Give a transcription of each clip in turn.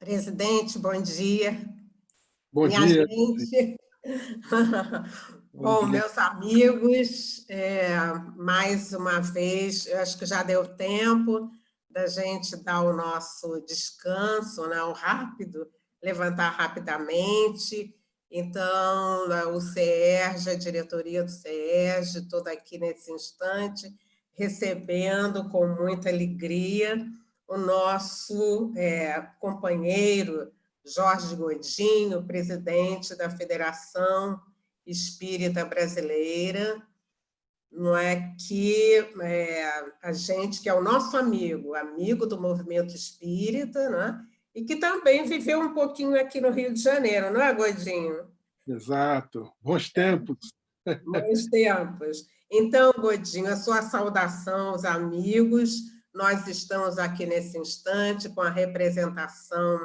Presidente, bom dia. Bom Minha dia, gente. bom Bom, dia. meus amigos, mais uma vez, eu acho que já deu tempo da gente dar o nosso descanso, né, o rápido, levantar rapidamente. Então, o CERJ, a diretoria do CERJ, toda aqui nesse instante, recebendo com muita alegria o nosso companheiro Jorge Godinho, presidente da Federação Espírita Brasileira, não é que a gente que é o nosso amigo, amigo do movimento espírita, né? E que também viveu um pouquinho aqui no Rio de Janeiro, não é, Godinho? Exato, bons tempos. Bons tempos. Então, Godinho, a sua saudação aos amigos. Nós estamos aqui nesse instante com a representação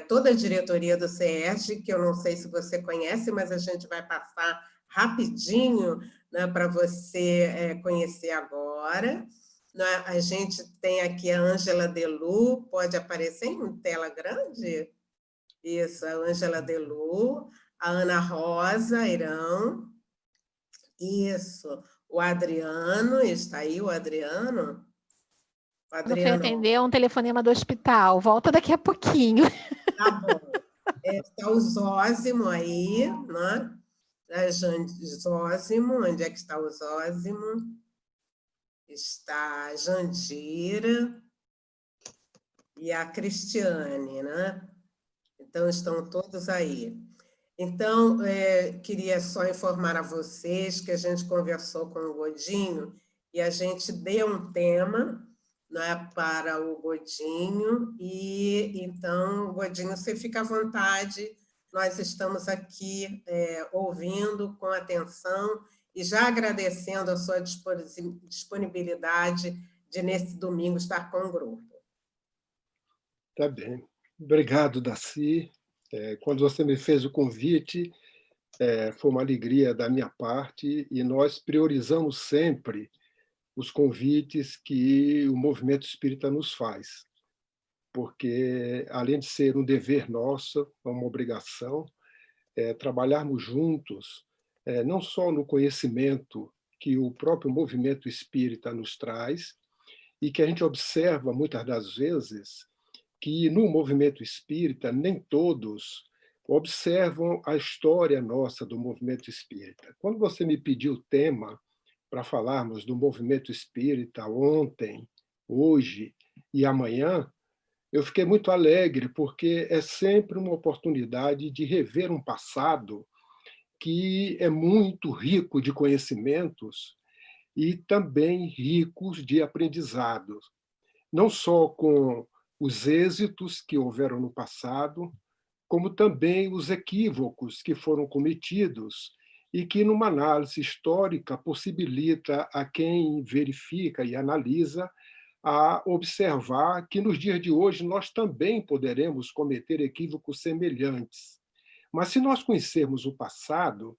toda a diretoria do CERJ, que eu não sei se você conhece, mas a gente vai passar rapidinho, né, para você conhecer agora. Né? A gente tem aqui a Ângela Delu, pode aparecer em tela grande? Isso, a Ângela Delu, a Ana Rosa Irão, isso, o Adriano, está aí o Adriano? O Não foi Adriano. atender um telefonema do hospital. Volta daqui a pouquinho. Tá bom. Está o Zósimo aí, né? Zósimo, onde é que está o Zósimo? Está a Jandira e a Cristiane, né? Então, estão todos aí. Então, queria só informar a vocês que a gente conversou com o Godinho e a gente deu um tema, né, para o Godinho, e então, Godinho, você fica à vontade, nós estamos aqui ouvindo com atenção e já agradecendo a sua disponibilidade de, nesse domingo, estar com o grupo. Tá bem. Obrigado, Daci. Quando você me fez o convite, foi uma alegria da minha parte e nós priorizamos sempre os convites que o movimento espírita nos faz, porque, além de ser um dever nosso, uma obrigação, trabalharmos juntos, não só no conhecimento que o próprio movimento espírita nos traz, e que a gente observa, muitas das vezes, que no movimento espírita nem todos observam a história nossa do movimento espírita. Quando você me pediu o tema para falarmos do movimento espírita ontem, hoje e amanhã, eu fiquei muito alegre, porque é sempre uma oportunidade de rever um passado que é muito rico de conhecimentos e também ricos de aprendizados, não só com os êxitos que houveram no passado, como também os equívocos que foram cometidos e que, numa análise histórica, possibilita a quem verifica e analisa a observar que, nos dias de hoje, nós também poderemos cometer equívocos semelhantes. Mas, se nós conhecermos o passado,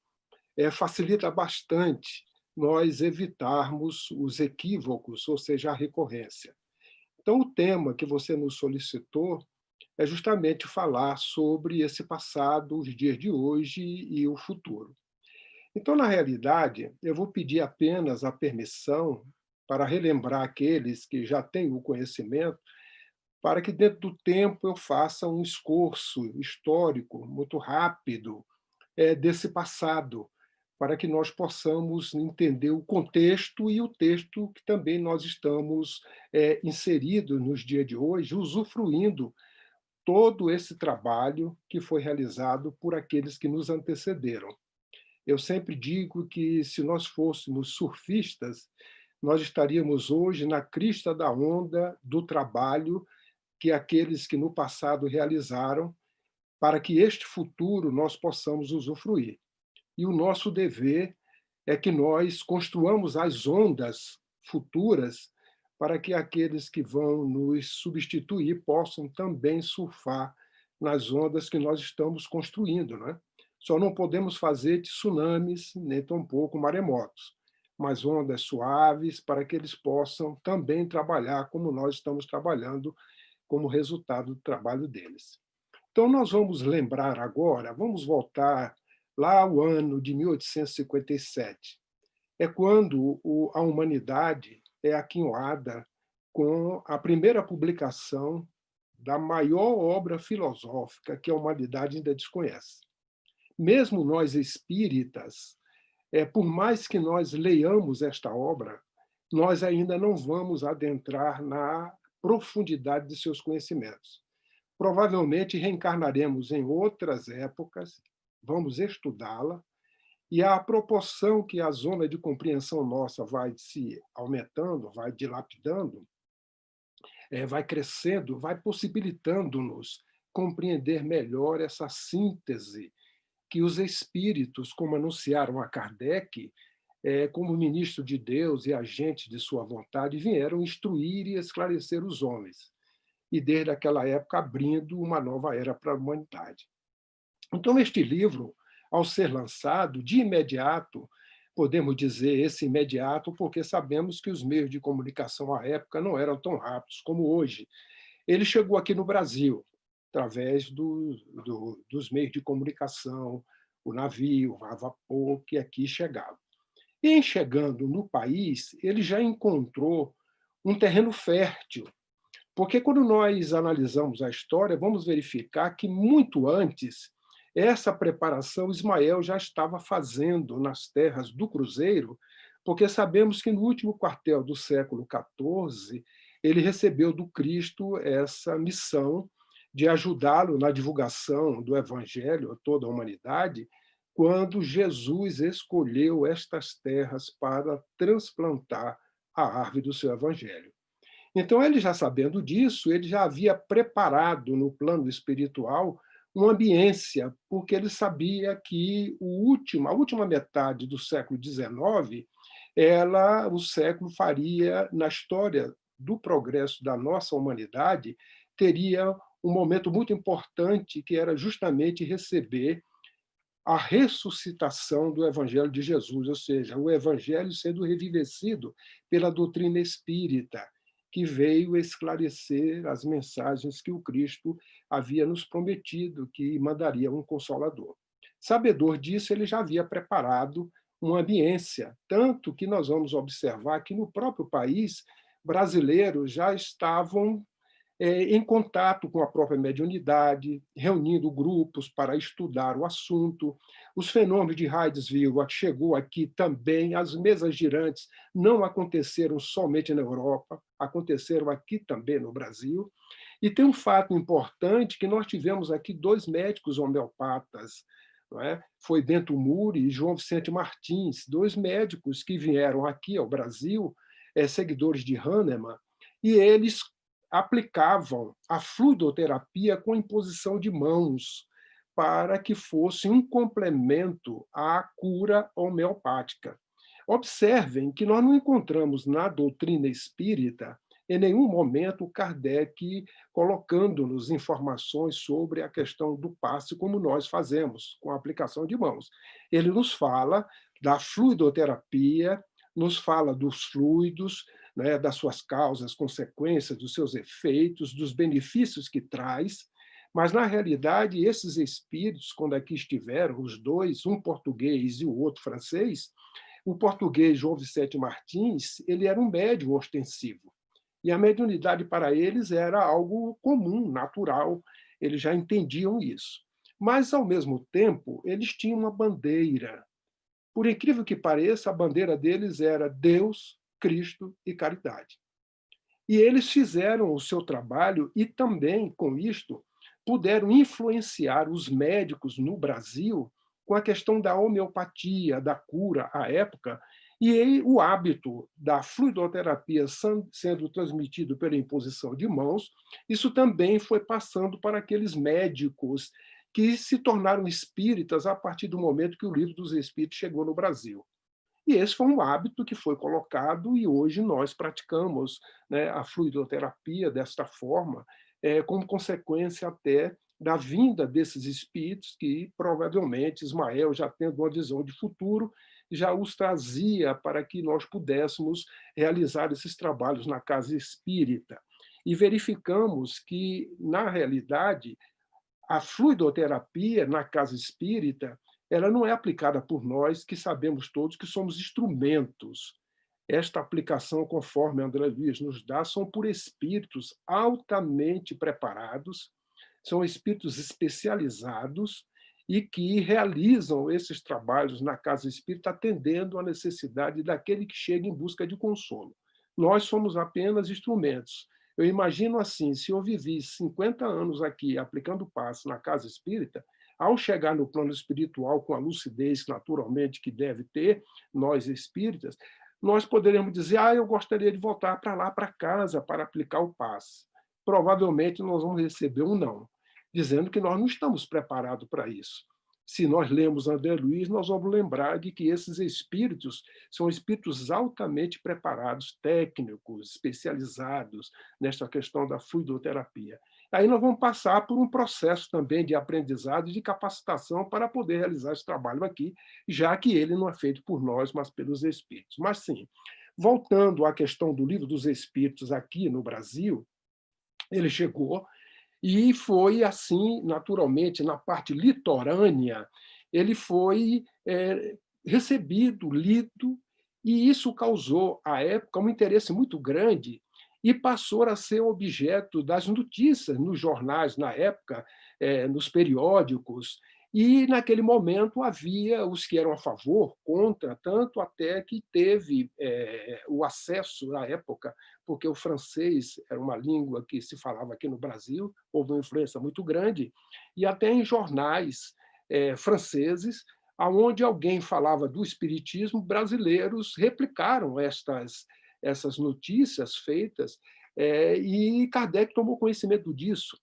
facilita bastante nós evitarmos os equívocos, ou seja, a recorrência. Então, o tema que você nos solicitou é justamente falar sobre esse passado, os dias de hoje e o futuro. Então, na realidade, eu vou pedir apenas a permissão para relembrar aqueles que já têm o conhecimento, para que, dentro do tempo, eu faça um esforço histórico muito rápido desse passado, para que nós possamos entender o contexto e o texto que também nós estamos inseridos nos dias de hoje, usufruindo todo esse trabalho que foi realizado por aqueles que nos antecederam. Eu sempre digo que, se nós fôssemos surfistas, nós estaríamos hoje na crista da onda do trabalho que aqueles que no passado realizaram, para que este futuro nós possamos usufruir. E o nosso dever é que nós construamos as ondas futuras para que aqueles que vão nos substituir possam também surfar nas ondas que nós estamos construindo, né? Só não podemos fazer tsunamis, nem tampouco maremotos, mas ondas suaves para que eles possam também trabalhar como nós estamos trabalhando como resultado do trabalho deles. Então, nós vamos lembrar agora, vamos voltar lá ao ano de 1857. É quando a humanidade é aquinhoada com a primeira publicação da maior obra filosófica que a humanidade ainda desconhece. Mesmo nós espíritas, por mais que nós leiamos esta obra, nós ainda não vamos adentrar na profundidade de seus conhecimentos. Provavelmente reencarnaremos em outras épocas, vamos estudá-la, e a proporção que a zona de compreensão nossa vai se aumentando, vai dilapidando, vai crescendo, vai possibilitando-nos compreender melhor essa síntese que os espíritos, como anunciaram a Kardec, como ministro de Deus e agente de sua vontade, vieram instruir e esclarecer os homens, e desde aquela época abrindo uma nova era para a humanidade. Então, este livro, ao ser lançado, de imediato, podemos dizer esse imediato, porque sabemos que os meios de comunicação à época não eram tão rápidos como hoje. Ele chegou aqui no Brasil, através dos meios de comunicação, o navio, a vapor, que aqui chegava. E em chegando no país, ele já encontrou um terreno fértil, porque quando nós analisamos a história, vamos verificar que muito antes, essa preparação Ismael já estava fazendo nas terras do Cruzeiro, porque sabemos que no último quartel do século XIV, ele recebeu do Cristo essa missão de ajudá-lo na divulgação do Evangelho a toda a humanidade, quando Jesus escolheu estas terras para transplantar a árvore do seu Evangelho. Então, ele já sabendo disso, ele já havia preparado no plano espiritual uma ambiência, porque ele sabia que a última metade do século XIX, o século faria, na história do progresso da nossa humanidade, teria um momento muito importante, que era justamente receber a ressuscitação do Evangelho de Jesus, ou seja, o Evangelho sendo revivecido pela doutrina espírita, que veio esclarecer as mensagens que o Cristo havia nos prometido, que mandaria um Consolador. Sabedor disso, ele já havia preparado uma ambiência, tanto que nós vamos observar que no próprio país, brasileiros já estavam em contato com a própria mediunidade, reunindo grupos para estudar o assunto. Os fenômenos de Hydesville chegou aqui também, as mesas girantes não aconteceram somente na Europa, aconteceram aqui também no Brasil. E tem um fato importante, que nós tivemos aqui 2 médicos homeopatas, não é? Foi Bento Muri e João Vicente Martins, 2 médicos que vieram aqui ao Brasil, seguidores de Hahnemann, e eles aplicavam a fluidoterapia com imposição de mãos, para que fosse um complemento à cura homeopática. Observem que nós não encontramos na doutrina espírita, em nenhum momento, Kardec colocando-nos informações sobre a questão do passe, como nós fazemos, com a aplicação de mãos. Ele nos fala da fluidoterapia, nos fala dos fluidos, né, das suas causas, consequências, dos seus efeitos, dos benefícios que traz, mas, na realidade, esses espíritos, quando aqui estiveram, os 2, um português e o outro francês, o português João Vicente Martins, ele era um médium ostensivo, e a mediunidade para eles era algo comum, natural, eles já entendiam isso. Mas, ao mesmo tempo, eles tinham uma bandeira. Por incrível que pareça, a bandeira deles era Deus, Cristo e caridade. E eles fizeram o seu trabalho e também, com isto, puderam influenciar os médicos no Brasil com a questão da homeopatia, da cura à época, e o hábito da fluidoterapia sendo transmitido pela imposição de mãos, isso também foi passando para aqueles médicos que se tornaram espíritas a partir do momento que o Livro dos Espíritos chegou no Brasil. E esse foi um hábito que foi colocado e hoje nós praticamos, né, a fluidoterapia desta forma, como consequência até da vinda desses espíritos que provavelmente Ismael, já tendo uma visão de futuro, já os trazia para que nós pudéssemos realizar esses trabalhos na casa espírita. e verificamos que, na realidade, a fluidoterapia na casa espírita, ela não é aplicada por nós, que sabemos todos que somos instrumentos. Esta aplicação, conforme André Luiz nos dá, são por espíritos altamente preparados, são espíritos especializados e que realizam esses trabalhos na casa espírita, atendendo à necessidade daquele que chega em busca de consolo. Nós somos apenas instrumentos. Eu imagino assim, se eu vivi 50 anos aqui aplicando passe na casa espírita, ao chegar no plano espiritual com a lucidez naturalmente que deve ter, nós espíritas, nós poderemos dizer, eu gostaria de voltar para lá, para casa, para aplicar o passe. Provavelmente nós vamos receber um não, dizendo que nós não estamos preparados para isso. Se nós lemos André Luiz, nós vamos lembrar de que esses espíritos são espíritos altamente preparados, técnicos, especializados nessa questão da fluidoterapia. Aí nós vamos passar por um processo também de aprendizado e de capacitação para poder realizar esse trabalho aqui, já que ele não é feito por nós, mas pelos espíritos. Mas, sim, voltando à questão do Livro dos Espíritos aqui no Brasil, ele chegou e foi assim, naturalmente, na parte litorânea, ele foi recebido, lido, e isso causou, à época, um interesse muito grande e passou a ser objeto das notícias nos jornais, na época, nos periódicos, e, naquele momento, havia os que eram a favor, contra, tanto até que teve o acesso, na época, porque o francês era uma língua que se falava aqui no Brasil, houve uma influência muito grande, e até em jornais franceses, onde alguém falava do espiritismo, brasileiros replicaram essas notícias feitas, e Kardec tomou conhecimento disso,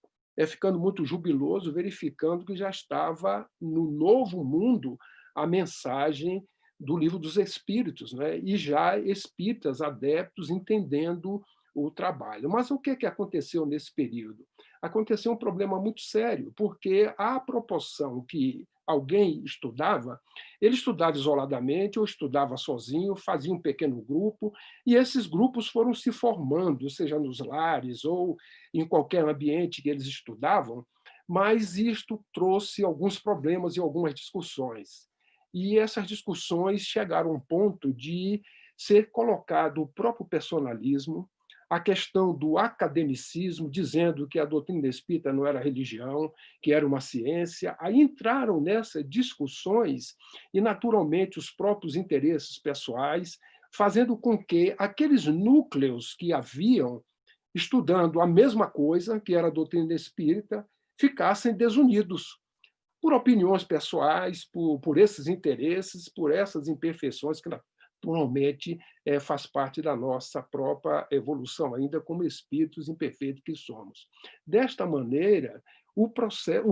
ficando muito jubiloso, verificando que já estava no Novo Mundo a mensagem do Livro dos Espíritos, né? E já espíritas adeptos entendendo o trabalho. Mas o que aconteceu nesse período? Aconteceu um problema muito sério, porque à proporção que alguém estudava, ele estudava isoladamente ou estudava sozinho, fazia um pequeno grupo, e esses grupos foram se formando, seja nos lares ou em qualquer ambiente que eles estudavam, mas isto trouxe alguns problemas e algumas discussões. E essas discussões chegaram a um ponto de ser colocado o próprio personalismo, a questão do academicismo, dizendo que a doutrina espírita não era religião, que era uma ciência. Aí entraram nessas discussões e, naturalmente, os próprios interesses pessoais, fazendo com que aqueles núcleos que haviam estudando a mesma coisa, que era a doutrina espírita, ficassem desunidos por opiniões pessoais, por esses interesses, por essas imperfeições que naturalmente faz parte da nossa própria evolução, ainda como espíritos imperfeitos que somos. Desta maneira, o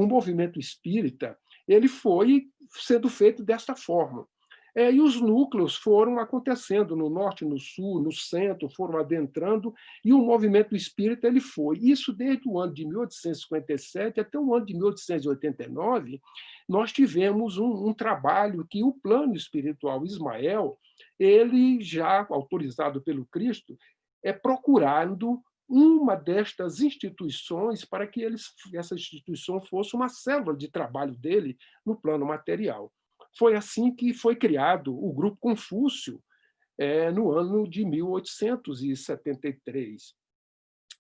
movimento espírita ele foi sendo feito desta forma. E os núcleos foram acontecendo no norte, no sul, no centro, foram adentrando, e o movimento espírita ele foi. Isso desde o ano de 1857 até o ano de 1889, nós tivemos um trabalho que o plano espiritual Ismael, ele já autorizado pelo Cristo, procurando uma destas instituições para que essa instituição fosse uma célula de trabalho dele no plano material. Foi assim que foi criado o Grupo Confúcio, no ano de 1873.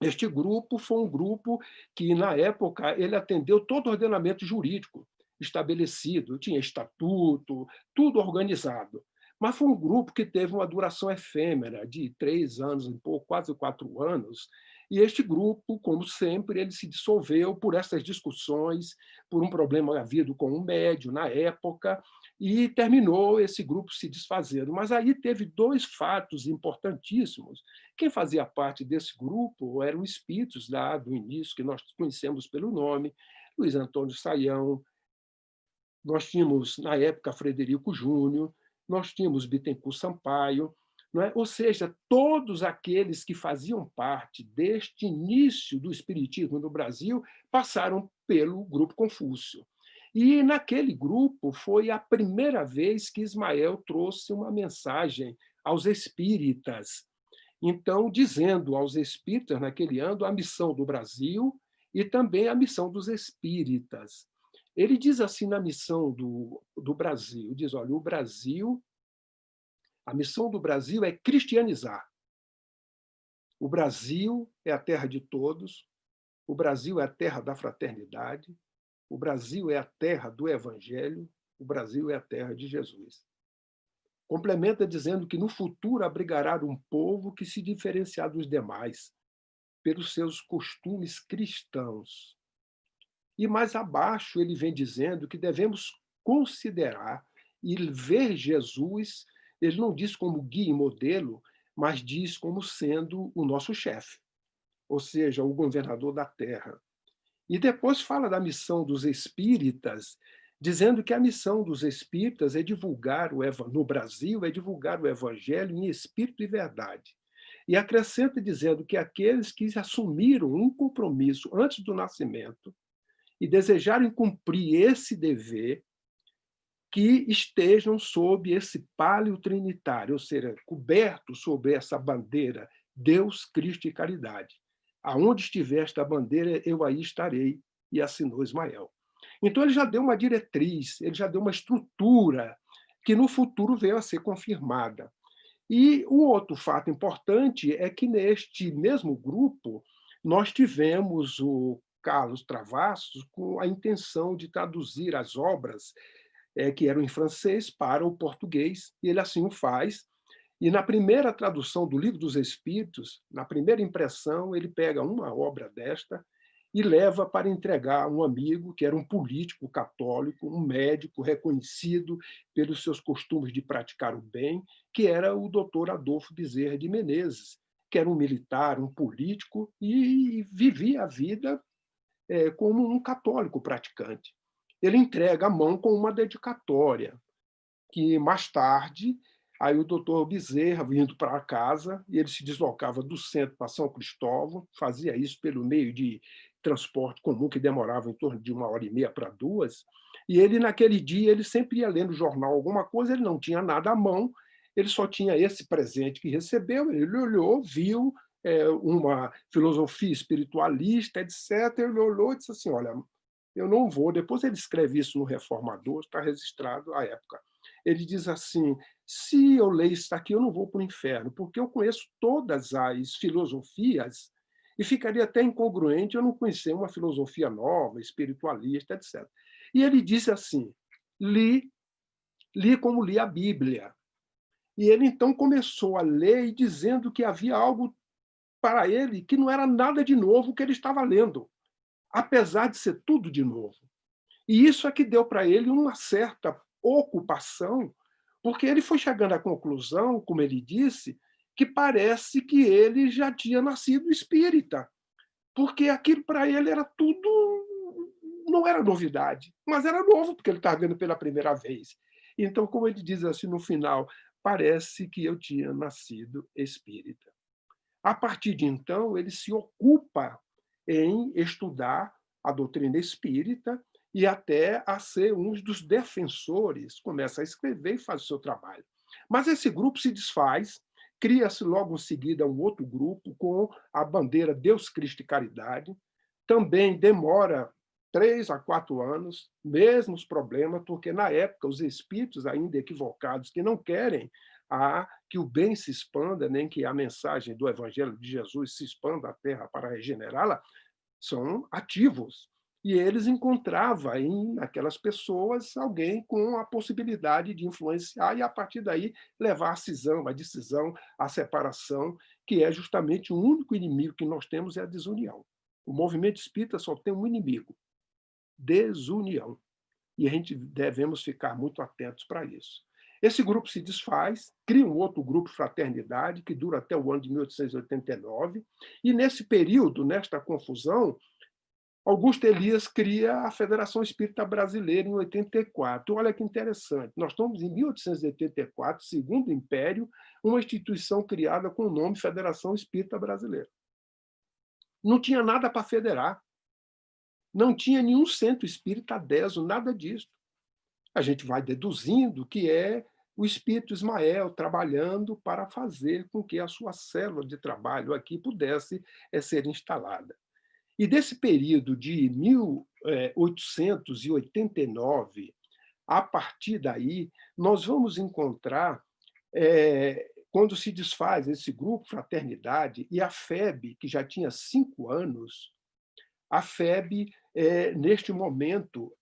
Este grupo foi um grupo que, na época, ele atendeu todo o ordenamento jurídico estabelecido, tinha estatuto, tudo organizado. Mas foi um grupo que teve uma duração efêmera, de 3 anos, um pouco, quase 4 anos, e este grupo, como sempre, ele se dissolveu por essas discussões, por um problema havido com um médium na época, e terminou esse grupo se desfazendo. Mas aí teve 2 fatos importantíssimos. Quem fazia parte desse grupo eram espíritos lá do início, que nós conhecemos pelo nome, Luiz Antônio Saião, nós tínhamos, na época, Frederico Júnior, nós tínhamos Bittencourt Sampaio, não é? Ou seja, todos aqueles que faziam parte deste início do espiritismo no Brasil passaram pelo Grupo Confúcio. E, naquele grupo, foi a primeira vez que Ismael trouxe uma mensagem aos espíritas. então dizendo aos espíritas naquele ano a missão do Brasil e também a missão dos espíritas. Ele diz assim na missão do Brasil, diz, olha, o Brasil, a missão do Brasil é cristianizar. O Brasil é a terra de todos, o Brasil é a terra da fraternidade, o Brasil é a terra do Evangelho, o Brasil é a terra de Jesus. Complementa dizendo que no futuro abrigará um povo que se diferenciar dos demais pelos seus costumes cristãos. E mais abaixo ele vem dizendo que devemos considerar e ver Jesus, ele não diz como guia e modelo, mas diz como sendo o nosso chefe, ou seja, o governador da terra. E depois fala da missão dos espíritas, dizendo que a missão dos espíritas é divulgar no Brasil, é divulgar o evangelho em espírito e verdade. E acrescenta dizendo que aqueles que assumiram um compromisso antes do nascimento e desejarem cumprir esse dever, que estejam sob esse pálio trinitário, ou seja, cobertos sob essa bandeira, Deus, Cristo e caridade. Aonde estiver esta bandeira, eu aí estarei, e assinou Ismael. Então ele já deu uma diretriz, ele já deu uma estrutura que no futuro veio a ser confirmada. E o outro fato importante é que neste mesmo grupo nós tivemos o Carlos Travassos com a intenção de traduzir as obras que eram em francês para o português, e ele assim o faz. E na primeira tradução do Livro dos Espíritos, na primeira impressão, ele pega uma obra desta e leva para entregar a um amigo que era um político católico, um médico reconhecido pelos seus costumes de praticar o bem, que era o doutor Adolfo Bezerra de Menezes, que era um militar, um político, e vivia a vida como um católico praticante. Ele entrega a mão com uma dedicatória, que mais tarde, aí o doutor Bezerra, vindo para casa, e ele se deslocava do centro para São Cristóvão, fazia isso pelo meio de transporte comum, que demorava em torno de 1h30 para 2, e ele, naquele dia, ele sempre ia lendo jornal, alguma coisa, ele não tinha nada à mão, ele só tinha esse presente que recebeu, ele olhou, viu uma filosofia espiritualista, etc., ele olhou e disse assim, olha, eu não vou, depois ele escreve isso no Reformador, está registrado à época. Ele diz assim, se eu ler isso aqui, eu não vou para o inferno, porque eu conheço todas as filosofias e ficaria até incongruente eu não conhecer uma filosofia nova, espiritualista, etc. E ele disse assim, li como li a Bíblia. E ele então começou a ler e dizendo que havia algo para ele que não era nada de novo que ele estava lendo, apesar de ser tudo de novo. E isso é que deu para ele uma certa ocupação, porque ele foi chegando à conclusão, como ele disse, que parece que ele já tinha nascido espírita, porque aquilo para ele era tudo, não era novidade, mas era novo, porque ele estava vendo pela primeira vez. Então, como ele diz assim no final, parece que eu tinha nascido espírita. A partir de então, ele se ocupa em estudar a doutrina espírita e até a ser um dos defensores, começa a escrever e faz o seu trabalho. Mas esse grupo se desfaz, cria-se logo em seguida um outro grupo com a bandeira Deus, Cristo e Caridade. Também demora 3 a 4 anos, mesmos problemas, porque na época os espíritos ainda equivocados, que não querem que o bem se expanda, nem que a mensagem do Evangelho de Jesus se expanda à Terra para regenerá-la, são ativos. E eles encontravam naquelas pessoas alguém com a possibilidade de influenciar e, a partir daí, levar a cisão, a decisão, a separação, que é justamente o único inimigo que nós temos, é a desunião. O movimento espírita só tem um inimigo, desunião. E a gente devemos ficar muito atentos para isso. Esse grupo se desfaz, cria um outro grupo, Fraternidade, que dura até o ano de 1889, e nesse período, nesta confusão, Augusto Elias cria a Federação Espírita Brasileira em 84. Olha que interessante, nós estamos em 1884, Segundo Império, uma instituição criada com o nome Federação Espírita Brasileira. Não tinha nada para federar, não tinha nenhum centro espírita adeso, nada disso. A gente vai deduzindo que é o espírito Ismael trabalhando para fazer com que a sua célula de trabalho aqui pudesse ser instalada. E desse período de 1889, a partir daí, nós vamos encontrar, quando se desfaz esse grupo Fraternidade, e a FEB, que já tinha 5 anos, a FEB, neste momento,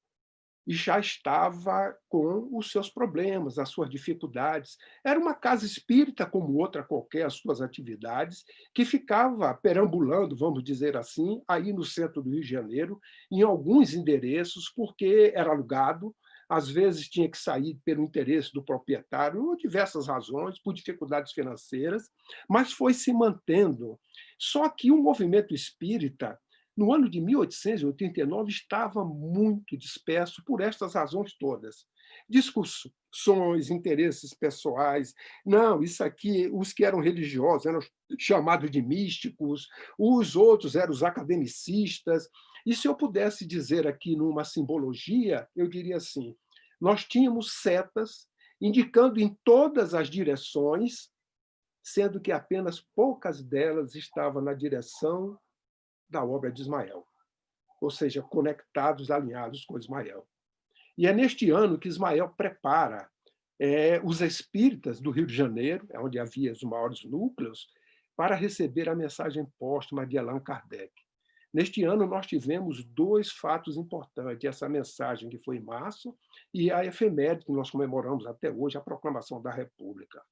já estava com os seus problemas, as suas dificuldades. Era uma casa espírita, como outra qualquer, as suas atividades, que ficava perambulando, vamos dizer assim, aí no centro do Rio de Janeiro, em alguns endereços, porque era alugado, às vezes tinha que sair pelo interesse do proprietário, por diversas razões, por dificuldades financeiras, mas foi se mantendo. Só que o movimento espírita, no ano de 1889, estava muito disperso por estas razões todas. Discussões, interesses pessoais. Não, isso aqui, os que eram religiosos eram chamados de místicos, os outros eram os academicistas. E se eu pudesse dizer aqui numa simbologia, eu diria assim, nós tínhamos setas indicando em todas as direções, sendo que apenas poucas delas estavam na direção da obra de Ismael, ou seja, conectados, alinhados com Ismael. E é neste ano que Ismael prepara os espíritas do Rio de Janeiro, onde havia os maiores núcleos, para receber a mensagem póstuma de Allan Kardec. Neste ano, nós tivemos 2 fatos importantes, essa mensagem que foi em março e a efeméride que nós comemoramos até hoje, a proclamação da República.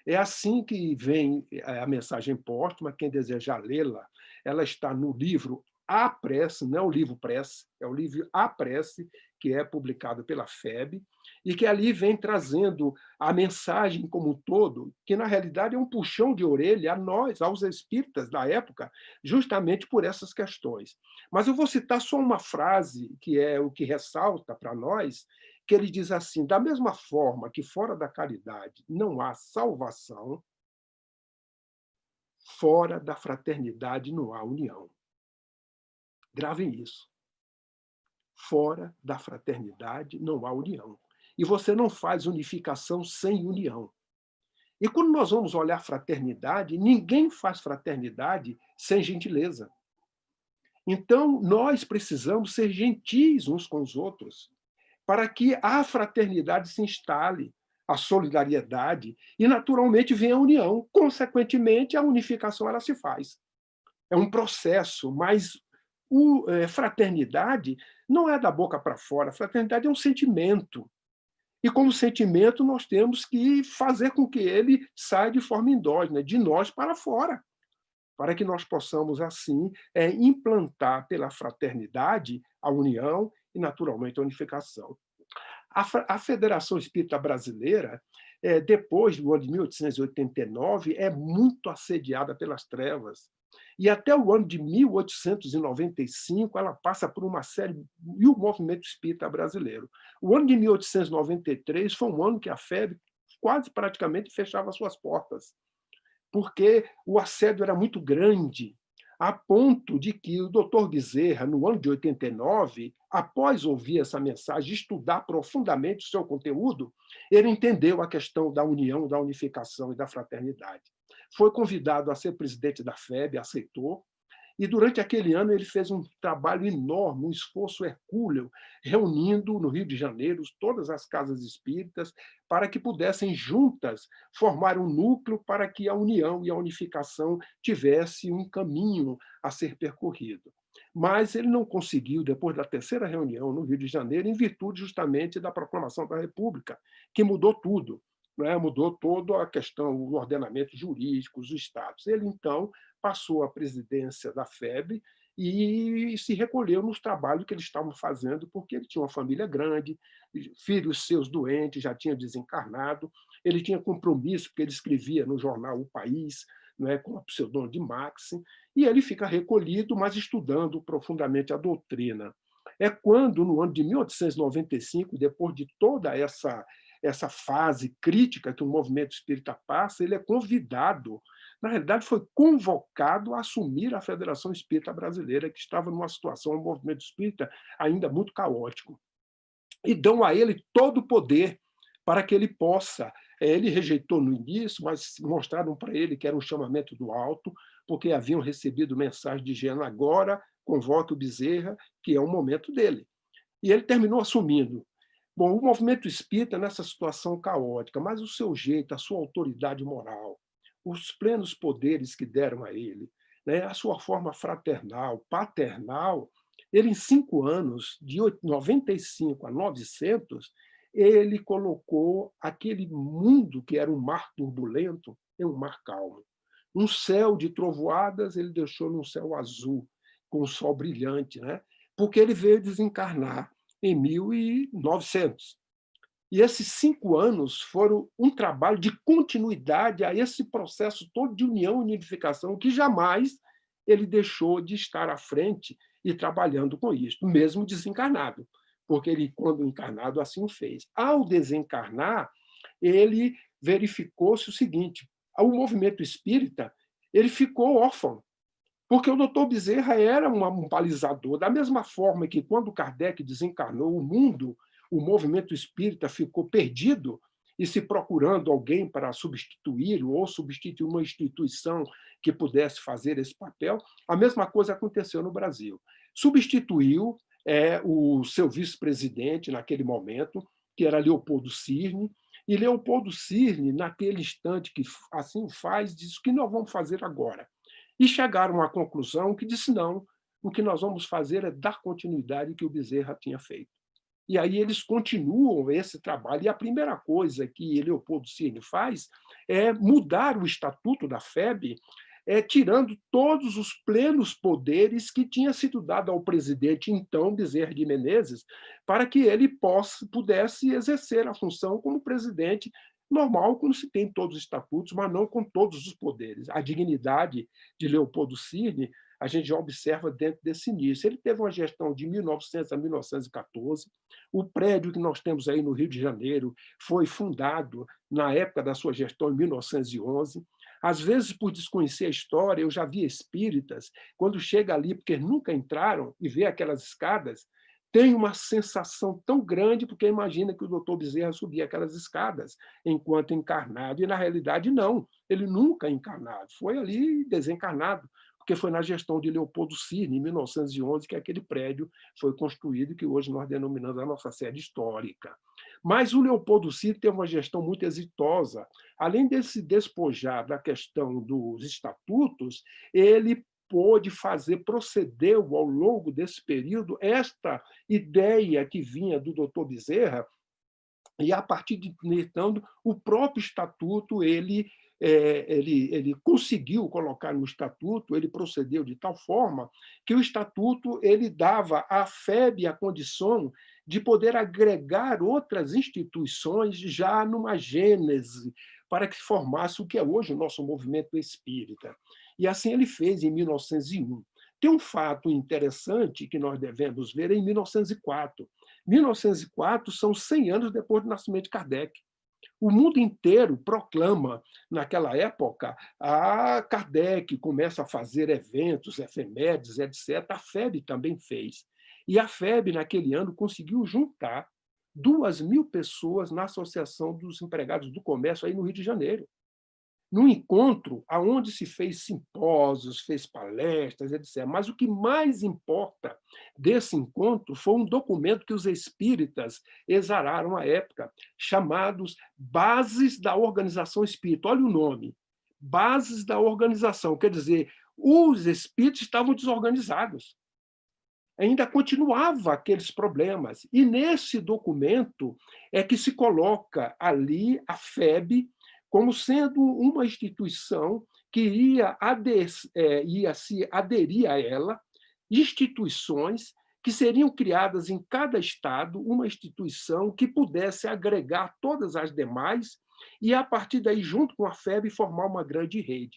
É assim que vem a mensagem póstuma. Quem desejar lê-la, ela está no livro A Prece, não é o livro Prece, é o livro A Prece, que é publicado pela FEB, e que ali vem trazendo a mensagem como um todo, que na realidade é um puxão de orelha a nós, aos espíritas da época, justamente por essas questões. Mas eu vou citar só uma frase, que é o que ressalta para nós, que ele diz assim: da mesma forma que fora da caridade não há salvação, fora da fraternidade não há união. Gravem isso. Fora da fraternidade não há união. E você não faz unificação sem união. E quando nós vamos olhar fraternidade, ninguém faz fraternidade sem gentileza. Então, nós precisamos ser gentis uns com os outros, para que a fraternidade se instale, a solidariedade, e, naturalmente, venha a união. Consequentemente, a unificação ela se faz. É um processo, mas fraternidade não é da boca para fora, fraternidade é um sentimento. E, como sentimento, nós temos que fazer com que ele saia de forma endógena, de nós para fora, para que nós possamos, assim, implantar pela fraternidade a união e, naturalmente, a unificação. A Federação Espírita Brasileira, depois do ano de 1889, é muito assediada pelas trevas. E até o ano de 1895, ela passa por uma série, e o movimento espírita brasileiro. O ano de 1893 foi um ano que a FEB quase praticamente fechava suas portas, porque o assédio era muito grande, a ponto de que o Dr. Bezerra, no ano de 89, após ouvir essa mensagem, estudar profundamente o seu conteúdo, ele entendeu a questão da união, da unificação e da fraternidade. Foi convidado a ser presidente da FEB, aceitou, e durante aquele ano ele fez um trabalho enorme, um esforço hercúleo, reunindo no Rio de Janeiro todas as casas espíritas para que pudessem juntas formar um núcleo para que a união e a unificação tivesse um caminho a ser percorrido. Mas ele não conseguiu, depois da 3ª reunião no Rio de Janeiro, em virtude justamente da proclamação da República, que mudou tudo. Mudou toda a questão, o ordenamento jurídico, os estados. Ele, então, passou a presidência da FEB e se recolheu nos trabalhos que eles estavam fazendo, porque ele tinha uma família grande, filhos seus doentes, já tinha desencarnado, ele tinha compromisso, porque ele escrevia no jornal O País, com o pseudônimo de Max, e ele fica recolhido, mas estudando profundamente a doutrina. É quando, no ano de 1895, depois de toda essa fase crítica que o movimento espírita passa, ele é convidado, na realidade foi convocado a assumir a Federação Espírita Brasileira, que estava numa situação, um movimento espírita ainda muito caótico. E dão a ele todo o poder para que ele possa Ele rejeitou no início, mas mostraram para ele que era um chamamento do alto, porque haviam recebido mensagem dizendo: agora convoque o Bezerra, que é o momento dele. E ele terminou assumindo. Bom, o movimento espírita nessa situação caótica, mas o seu jeito, a sua autoridade moral, os plenos poderes que deram a ele, né, a sua forma fraternal, paternal, ele, em 5 anos, de 95 a 900, ele colocou aquele mundo que era um mar turbulento em um mar calmo. Um céu de trovoadas ele deixou num céu azul, com o sol brilhante, né? Porque ele veio desencarnar em 1900. E esses 5 anos foram um trabalho de continuidade a esse processo todo de união e unificação, que jamais ele deixou de estar à frente e trabalhando com isso, mesmo desencarnado, porque ele, quando encarnado, assim o fez. Ao desencarnar, ele verificou-se o seguinte: o movimento espírita ele ficou órfão, porque o doutor Bezerra era um balizador, da mesma forma que, quando Kardec desencarnou, o movimento espírita ficou perdido e se procurando alguém para substituí-lo ou substituir uma instituição que pudesse fazer esse papel. A mesma coisa aconteceu no Brasil. Substituiu o seu vice-presidente naquele momento, que era Leopoldo Cirne, e Leopoldo Cirne, naquele instante que assim faz, diz: o que nós vamos fazer agora? E chegaram à conclusão que disse: não, o que nós vamos fazer é dar continuidade que o Bezerra tinha feito. E aí eles continuam esse trabalho. E a primeira coisa que Leopoldo Cirne faz é mudar o estatuto da FEB, tirando todos os plenos poderes que tinha sido dado ao presidente, então, Bezerra de Menezes, para que ele pudesse exercer a função como presidente normal, como se tem em todos os estatutos, mas não com todos os poderes. A dignidade de Leopoldo Cirne a gente já observa dentro desse início. Ele teve uma gestão de 1900 a 1914. O prédio que nós temos aí no Rio de Janeiro foi fundado na época da sua gestão, em 1911. Às vezes, por desconhecer a história, eu já vi espíritas, quando chega ali, porque nunca entraram, e vê aquelas escadas, tem uma sensação tão grande, porque imagina que o doutor Bezerra subia aquelas escadas enquanto encarnado, e na realidade não, ele nunca encarnado, foi ali desencarnado, porque foi na gestão de Leopoldo Cirne, em 1911, que aquele prédio foi construído, que hoje nós denominamos a nossa sede histórica. Mas o Leopoldo Cirne teve uma gestão muito exitosa. Além de se despojar da questão dos estatutos, ele pôde procedeu ao longo desse período esta ideia que vinha do doutor Bezerra, e a partir de então o próprio estatuto ele conseguiu colocar no estatuto, ele procedeu de tal forma que o estatuto ele dava à FEB a condição de poder agregar outras instituições já numa gênese para que formasse o que é hoje o nosso movimento espírita. E assim ele fez em 1901. Tem um fato interessante que nós devemos ver em 1904. 1904 são 100 anos depois do nascimento de Kardec. O mundo inteiro proclama, naquela época, a Kardec começa a fazer eventos, efemérides, etc. A FEB também fez. E a FEB, naquele ano, conseguiu juntar 2.000 pessoas na Associação dos Empregados do Comércio, aí no Rio de Janeiro. Num encontro onde se fez simpósios, fez palestras, etc. Mas o que mais importa desse encontro foi um documento que os espíritas exararam à época, chamados Bases da Organização Espírita. Olha o nome, Bases da Organização. Quer dizer, os espíritos estavam desorganizados. Ainda continuava aqueles problemas. E nesse documento é que se coloca ali a FEB como sendo uma instituição que ia se aderir a ela, instituições que seriam criadas em cada estado, uma instituição que pudesse agregar todas as demais e, a partir daí, junto com a FEB, formar uma grande rede,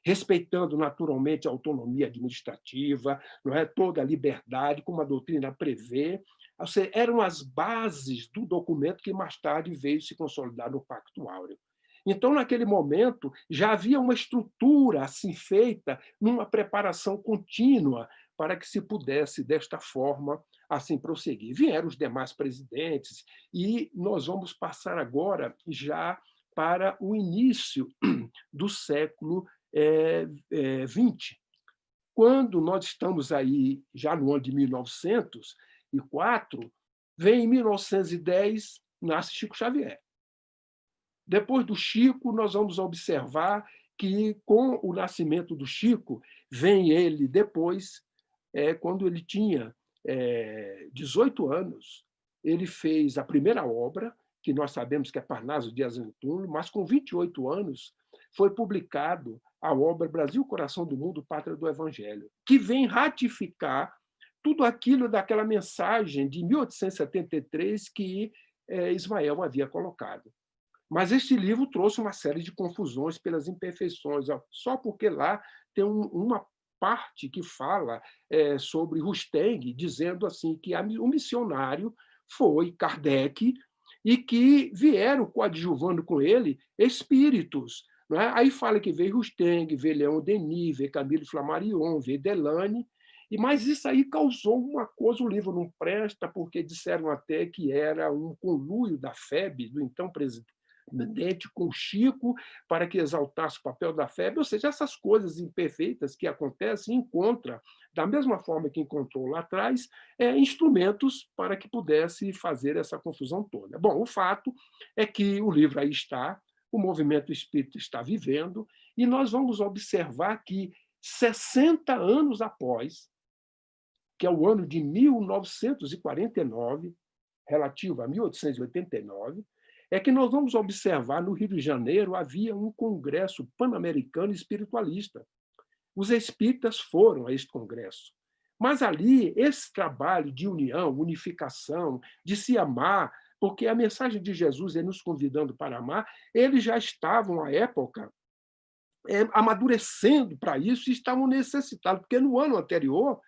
respeitando naturalmente a autonomia administrativa, não é, toda a liberdade, como a doutrina prevê. Ou seja, eram as bases do documento que mais tarde veio se consolidar no Pacto Áureo. Então, naquele momento, já havia uma estrutura assim feita, numa preparação contínua, para que se pudesse, desta forma, assim prosseguir. Vieram os demais presidentes, e nós vamos passar agora já para o início do século XX. Quando nós estamos aí já no ano de 1904, vem em 1910, nasce Chico Xavier. Depois do Chico, nós vamos observar que, com o nascimento do Chico, vem ele depois, quando ele tinha 18 anos, ele fez a primeira obra, que nós sabemos que é Parnaso de Azeitúnio, mas com 28 anos foi publicado a obra Brasil, Coração do Mundo, Pátria do Evangelho, que vem ratificar tudo aquilo daquela mensagem de 1873 que Ismael havia colocado. Mas este livro trouxe uma série de confusões pelas imperfeições, só porque lá tem uma parte que fala sobre Rusteng, dizendo assim que o missionário foi Kardec e que vieram coadjuvando com ele espíritos. Não é? Aí fala que veio Rusteng, veio Leon Denis, veio Camille Flammarion, veio Delane, mas isso aí causou uma coisa, o livro não presta, porque disseram até que era um conluio da FEB, do então presidente, com Chico, para que exaltasse o papel da FEB, ou seja, essas coisas imperfeitas que acontecem, encontra, da mesma forma que encontrou lá atrás, instrumentos para que pudesse fazer essa confusão toda. Bom, o fato é que o livro aí está, o movimento espírita está vivendo, e nós vamos observar que 60 anos após, que é o ano de 1949, relativo a 1889, é que nós vamos observar no Rio de Janeiro havia um congresso pan-americano espiritualista. Os espíritas foram a este congresso. Mas ali, esse trabalho de união, unificação, de se amar, porque a mensagem de Jesus é nos convidando para amar, eles já estavam, à época, amadurecendo para isso e estavam necessitados, porque no ano anterior,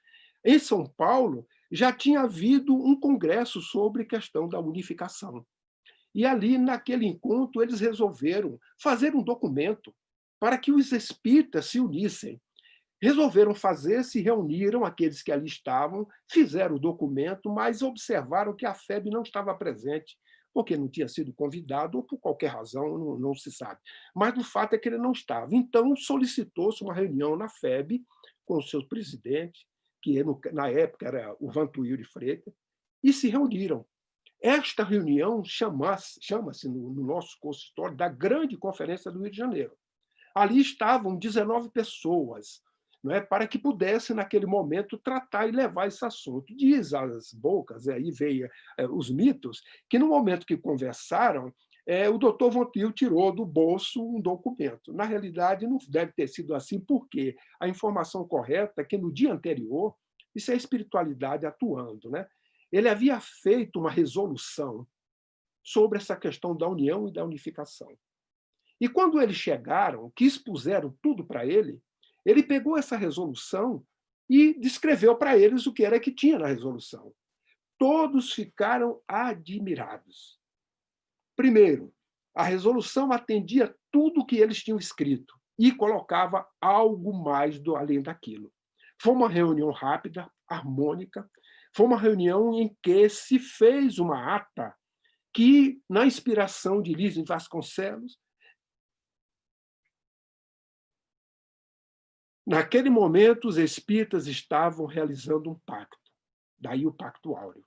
em São Paulo, já tinha havido um congresso sobre a questão da unificação. E ali, naquele encontro, eles resolveram fazer um documento para que os espíritas se unissem. Resolveram fazer, se reuniram, aqueles que ali estavam, fizeram o documento, mas observaram que a FEB não estava presente, porque não tinha sido convidado, ou por qualquer razão, não se sabe. Mas o fato é que ele não estava. Então, solicitou-se uma reunião na FEB com o seu presidente, que na época era o Vantuil de Freitas, e se reuniram. Esta reunião chama-se, no nosso consultório, da Grande Conferência do Rio de Janeiro. Ali estavam 19 pessoas, não é, para que pudessem, naquele momento, tratar e levar esse assunto. Diz as bocas, aí veio os mitos, que no momento que conversaram, o doutor Vantuil tirou do bolso um documento. Na realidade, não deve ter sido assim, porque a informação correta é que, no dia anterior, isso é a espiritualidade atuando, né? Ele havia feito uma resolução sobre essa questão da união e da unificação. E quando eles chegaram, que expuseram tudo para ele pegou essa resolução e descreveu para eles o que era que tinha na resolução. Todos ficaram admirados. Primeiro, a resolução atendia tudo o que eles tinham escrito e colocava algo mais além daquilo. Foi uma reunião rápida, harmônica. Foi uma reunião em que se fez uma ata que, na inspiração de Lísio Vasconcelos, naquele momento os espíritas estavam realizando um pacto, daí o Pacto Áureo.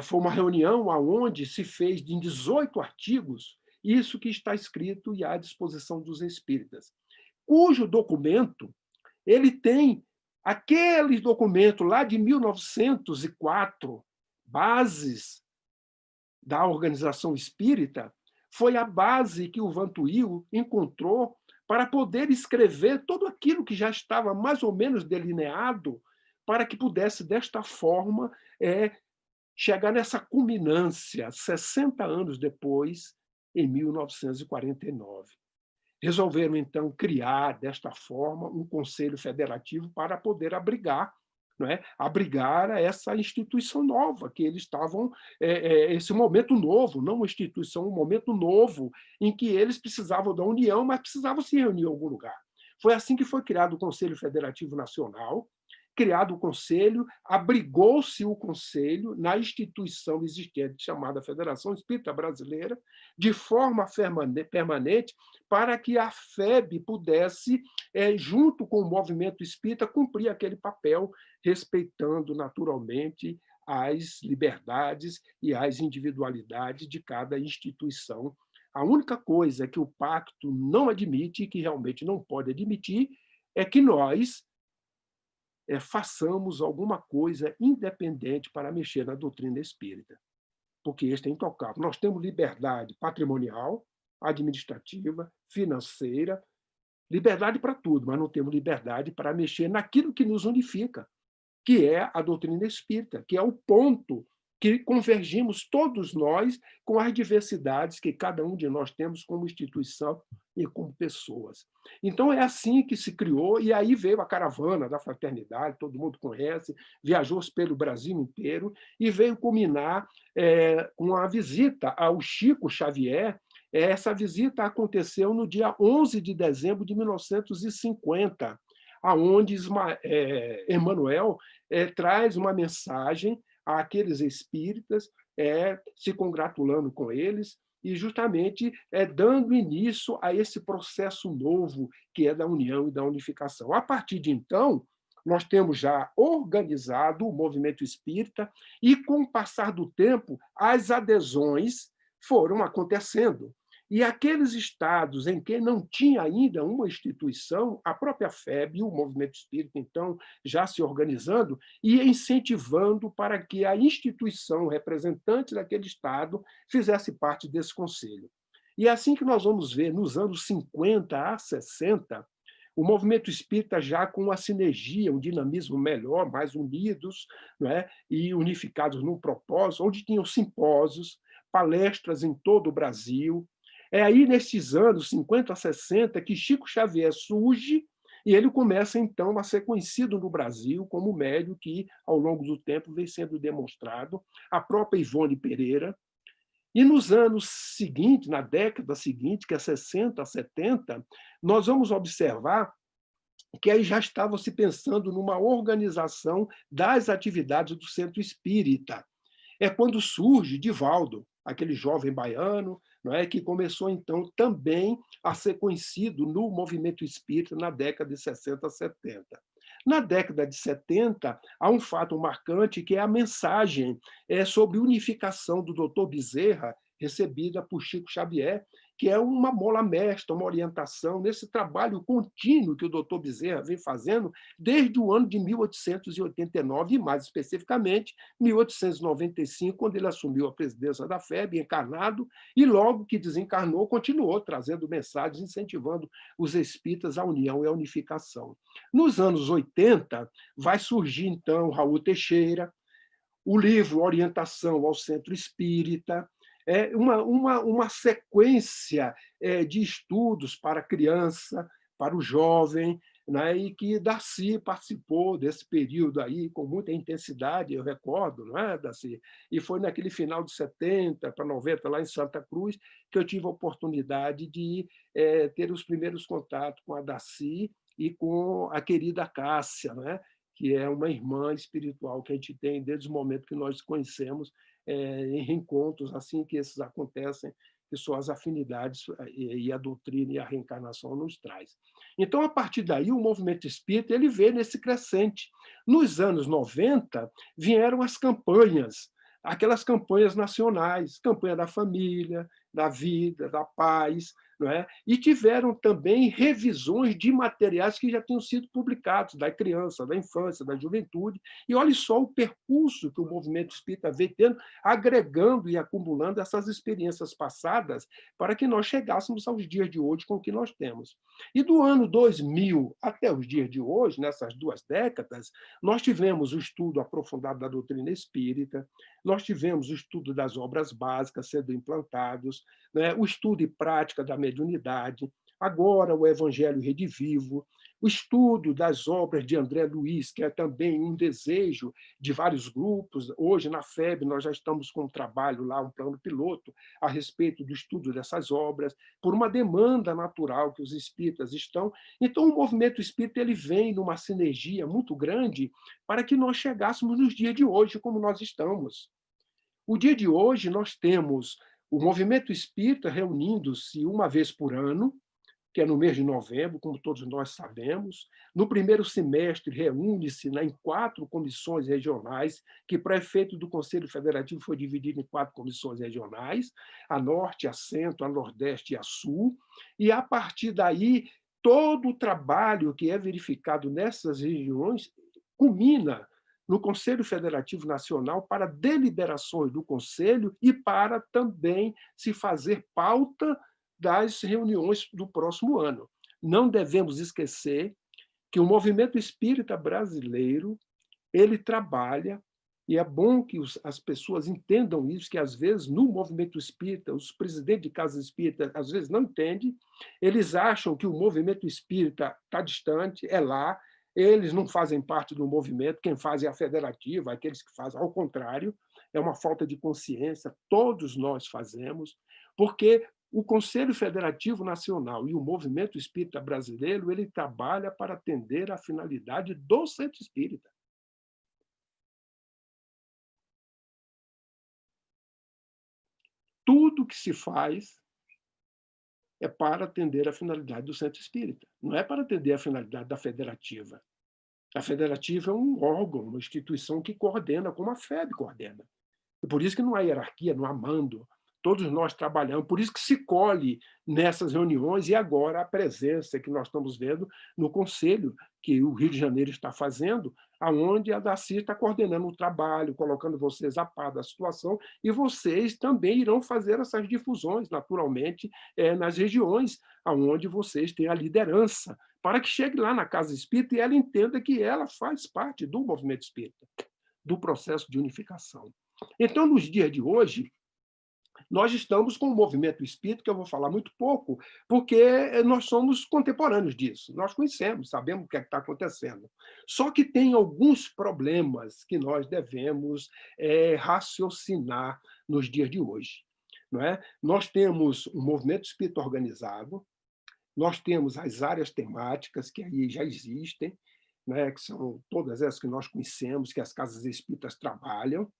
Foi uma reunião onde se fez em 18 artigos isso que está escrito e à disposição dos espíritas, cujo documento ele tem aquele documento lá de 1904, Bases da Organização Espírita, foi a base que o Vantuil encontrou para poder escrever tudo aquilo que já estava mais ou menos delineado, para que pudesse, desta forma, chegar nessa culminância, 60 anos depois, em 1949. Resolveram, então, criar, desta forma, um Conselho Federativo para poder abrigar essa instituição nova, que eles estavam, esse momento novo, não uma instituição, um momento novo, em que eles precisavam da união, mas precisavam se reunir em algum lugar. Foi assim que foi criado o Conselho Federativo Nacional, criado o conselho, abrigou-se o conselho na instituição existente chamada Federação Espírita Brasileira, de forma permanente, para que a FEB pudesse, junto com o movimento espírita, cumprir aquele papel, respeitando naturalmente as liberdades e as individualidades de cada instituição. A única coisa que o pacto não admite, e que realmente não pode admitir, é que nós façamos alguma coisa independente para mexer na doutrina espírita, porque este é intocável. Nós temos liberdade patrimonial, administrativa, financeira, liberdade para tudo, mas não temos liberdade para mexer naquilo que nos unifica, que é a doutrina espírita, que é o ponto que convergimos todos nós com as diversidades que cada um de nós temos como instituição e como pessoas. Então, é assim que se criou, e aí veio a caravana da fraternidade, todo mundo conhece, viajou pelo Brasil inteiro, e veio culminar com a visita ao Chico Xavier. Essa visita aconteceu no dia 11 de dezembro de 1950, aonde Emmanuel traz uma mensagem àqueles espíritas, se congratulando com eles e justamente dando início a esse processo novo que é da união e da unificação. A partir de então, nós temos já organizado o movimento espírita e, com o passar do tempo, as adesões foram acontecendo. E aqueles estados em que não tinha ainda uma instituição, a própria FEB, o movimento espírita, então, já se organizando e incentivando para que a instituição representante daquele estado fizesse parte desse conselho. E é assim que nós vamos ver, nos anos 50 a 60, o movimento espírita já com uma sinergia, um dinamismo melhor, mais unidos, não é? E unificados num propósito, onde tinham simpósios, palestras em todo o Brasil. É aí, nesses anos 50 a 60, que Chico Xavier surge e ele começa, então, a ser conhecido no Brasil como médium que, ao longo do tempo, vem sendo demonstrado. A própria Ivone Pereira. E nos anos seguintes, na década seguinte, que é 60 a 70, nós vamos observar que aí já estava se pensando numa organização das atividades do centro espírita. É quando surge Divaldo, aquele jovem baiano, não é, que começou, então, também a ser conhecido no movimento espírita na década de 60 a 70. Na década de 70, há um fato marcante, que é a mensagem sobre unificação do Dr. Bezerra, recebida por Chico Xavier, que é uma mola mestra, uma orientação nesse trabalho contínuo que o Dr. Bezerra vem fazendo desde o ano de 1889, e mais especificamente 1895, quando ele assumiu a presidência da FEB, encarnado, e logo que desencarnou, continuou trazendo mensagens, incentivando os espíritas à união e à unificação. Nos anos 80, vai surgir, então, Raul Teixeira, o livro Orientação ao Centro Espírita, uma sequência de estudos para a criança, para o jovem, né, e que Darcy participou desse período aí com muita intensidade, eu recordo, não é, Darcy? E foi naquele final de 70 para 90, lá em Santa Cruz, que eu tive a oportunidade de ter os primeiros contatos com a Darcy e com a querida Cássia, né, que é uma irmã espiritual que a gente tem desde o momento que nós conhecemos, em reencontros assim que esses acontecem, que são as afinidades e a doutrina e a reencarnação nos traz. Então, a partir daí, o movimento espírita ele vê nesse crescente. Nos anos 90, vieram as campanhas, aquelas campanhas nacionais, campanha da família, da vida, da paz, não é? E tiveram também revisões de materiais que já tinham sido publicados, da criança, da infância, da juventude, e olhe só o percurso que o movimento espírita vem tendo, agregando e acumulando essas experiências passadas para que nós chegássemos aos dias de hoje com o que nós temos. E do ano 2000 até os dias de hoje, nessas 2 décadas, nós tivemos o estudo aprofundado da doutrina espírita, nós tivemos o estudo das obras básicas sendo implantados, né, o estudo e prática da mediunidade, Agora, o Evangelho Redivivo, o estudo das obras de André Luiz, que é também um desejo de vários grupos. Hoje, na FEB, nós já estamos com um trabalho lá, um plano piloto, a respeito do estudo dessas obras, por uma demanda natural que os espíritas estão. Então, o movimento espírita ele vem numa sinergia muito grande para que nós chegássemos nos dias de hoje, como nós estamos. O dia de hoje, nós temos o movimento espírita reunindo-se uma vez por ano, que é no mês de novembro, como todos nós sabemos. No primeiro semestre, reúne-se em 4 comissões regionais, que, para efeito do Conselho Federativo, foi dividido em 4 comissões regionais, a Norte, a Centro, a Nordeste e a Sul. E, a partir daí, todo o trabalho que é verificado nessas regiões culmina no Conselho Federativo Nacional para deliberações do Conselho e para também se fazer pauta das reuniões do próximo ano. Não devemos esquecer que o movimento espírita brasileiro ele trabalha, e é bom que as pessoas entendam isso, que às vezes no movimento espírita, os presidentes de casas espíritas às vezes não entendem, eles acham que o movimento espírita está distante, é lá, eles não fazem parte do movimento, quem faz é a federativa, aqueles que fazem, ao contrário, é uma falta de consciência, todos nós fazemos, porque o Conselho Federativo Nacional e o Movimento Espírita Brasileiro ele trabalha para atender à finalidade do centro espírita. Tudo que se faz é para atender à finalidade do centro espírita, não é para atender à finalidade da federativa. A federativa é um órgão, uma instituição que coordena, como a FEB coordena. E por isso que não há hierarquia, não há mando. Todos nós trabalhamos, por isso que se colhe nessas reuniões, e agora a presença que nós estamos vendo no Conselho, que o Rio de Janeiro está fazendo, aonde a Darcy está coordenando o trabalho, colocando vocês a par da situação, e vocês também irão fazer essas difusões, naturalmente, nas regiões aonde vocês têm a liderança, para que chegue lá na Casa Espírita e ela entenda que ela faz parte do movimento espírita, do processo de unificação. Então, nos dias de hoje, nós estamos com o movimento espírita, que eu vou falar muito pouco, porque nós somos contemporâneos disso. Nós conhecemos, sabemos o que está acontecendo. Só que tem alguns problemas que nós devemos raciocinar nos dias de hoje. Não é? Nós temos um movimento espírita organizado, nós temos as áreas temáticas, que aí já existem, né, que são todas essas que nós conhecemos, que as casas espíritas trabalham.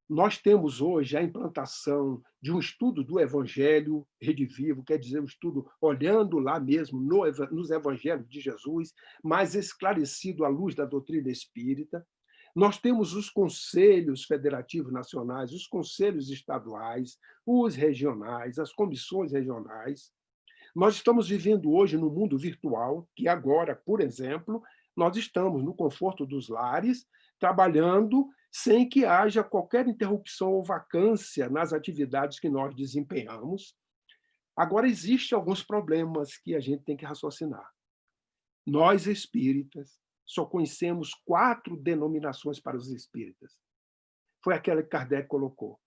Nós temos hoje a implantação de um estudo do Evangelho Redivivo, quer dizer, um estudo olhando lá mesmo nos Evangelhos de Jesus, mais esclarecido à luz da doutrina espírita. Nós temos os conselhos federativos nacionais, os conselhos estaduais, os regionais, as comissões regionais. Nós estamos vivendo hoje no mundo virtual, que agora, por exemplo, nós estamos no conforto dos lares, trabalhando sem que haja qualquer interrupção ou vacância nas atividades que nós desempenhamos. Agora, existem alguns problemas que a gente tem que raciocinar. Nós, espíritas, só conhecemos 4 denominações para os espíritas. Foi aquela que Kardec colocou.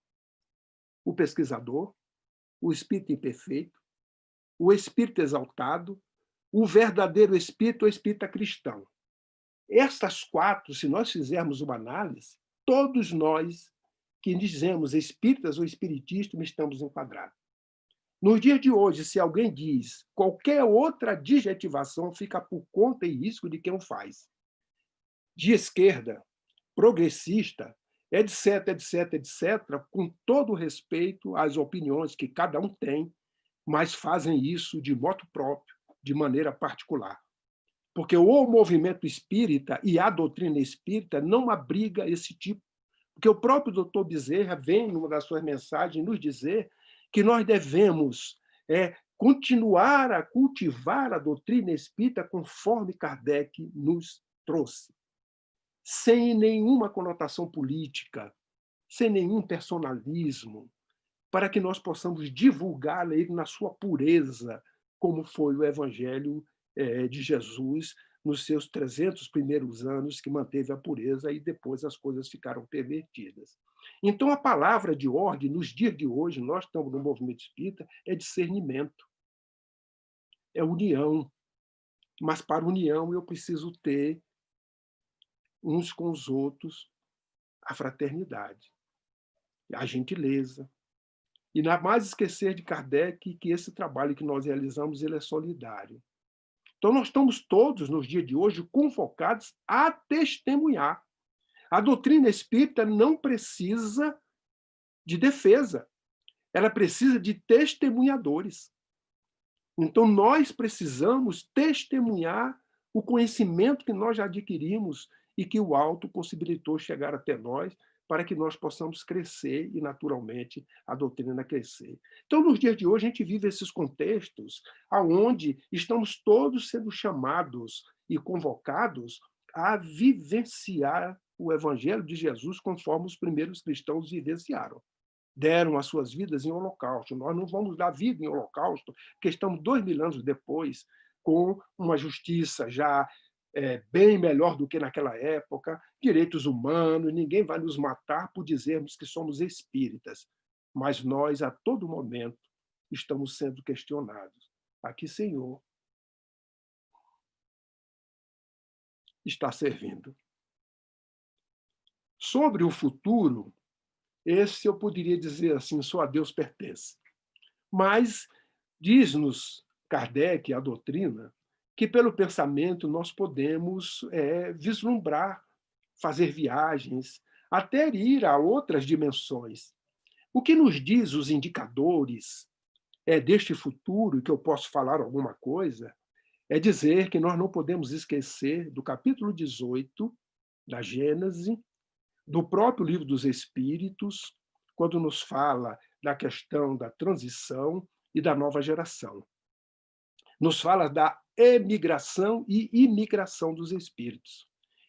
O pesquisador, o espírito imperfeito, o espírito exaltado, o verdadeiro espírito ou espírita cristão. Estas 4, se nós fizermos uma análise, todos nós que dizemos espíritas ou espiritistas estamos enquadrados. Nos dias de hoje, se alguém diz qualquer outra adjetivação, fica por conta e risco de quem o faz. De esquerda, progressista, etc., etc., etc., com todo respeito às opiniões que cada um tem, mas fazem isso de modo próprio, de maneira particular. Porque o movimento espírita e a doutrina espírita não abriga esse tipo. Porque o próprio doutor Bezerra vem, numa das suas mensagens, nos dizer que nós devemos continuar a cultivar a doutrina espírita conforme Kardec nos trouxe, sem nenhuma conotação política, sem nenhum personalismo, para que nós possamos divulgá-la na sua pureza, como foi o Evangelho de Jesus nos seus 300 primeiros anos, que manteve a pureza e depois as coisas ficaram pervertidas. Então, a palavra de ordem, nos dias de hoje, nós estamos no movimento espírita, é discernimento. é união. Mas para união eu preciso ter uns com os outros a fraternidade, a gentileza. E não mais esquecer de Kardec que esse trabalho que nós realizamos ele é solidário. Então nós estamos todos, nos dias de hoje, convocados a testemunhar. A doutrina espírita não precisa de defesa, ela precisa de testemunhadores. Então nós precisamos testemunhar o conhecimento que nós já adquirimos e que o alto possibilitou chegar até nós para que nós possamos crescer e, naturalmente, a doutrina crescer. Então, nos dias de hoje, a gente vive esses contextos onde estamos todos sendo chamados e convocados a vivenciar o Evangelho de Jesus conforme os primeiros cristãos vivenciaram. Deram as suas vidas em holocausto. Nós não vamos dar vida em holocausto, porque estamos 2000 anos depois, com uma justiça já bem melhor do que naquela época, direitos humanos, ninguém vai nos matar por dizermos que somos espíritas. Mas nós, a todo momento, estamos sendo questionados. A que Senhor está servindo? Sobre o futuro, esse eu poderia dizer assim, só a Deus pertence. Mas diz-nos Kardec, a doutrina, que pelo pensamento nós podemos vislumbrar, fazer viagens, até ir a outras dimensões. O que nos diz os indicadores deste futuro, que eu posso falar alguma coisa, é dizer que nós não podemos esquecer do capítulo 18 da Gênese, do próprio Livro dos Espíritos, quando nos fala da questão da transição e da nova geração. Nos fala da emigração e imigração dos espíritos,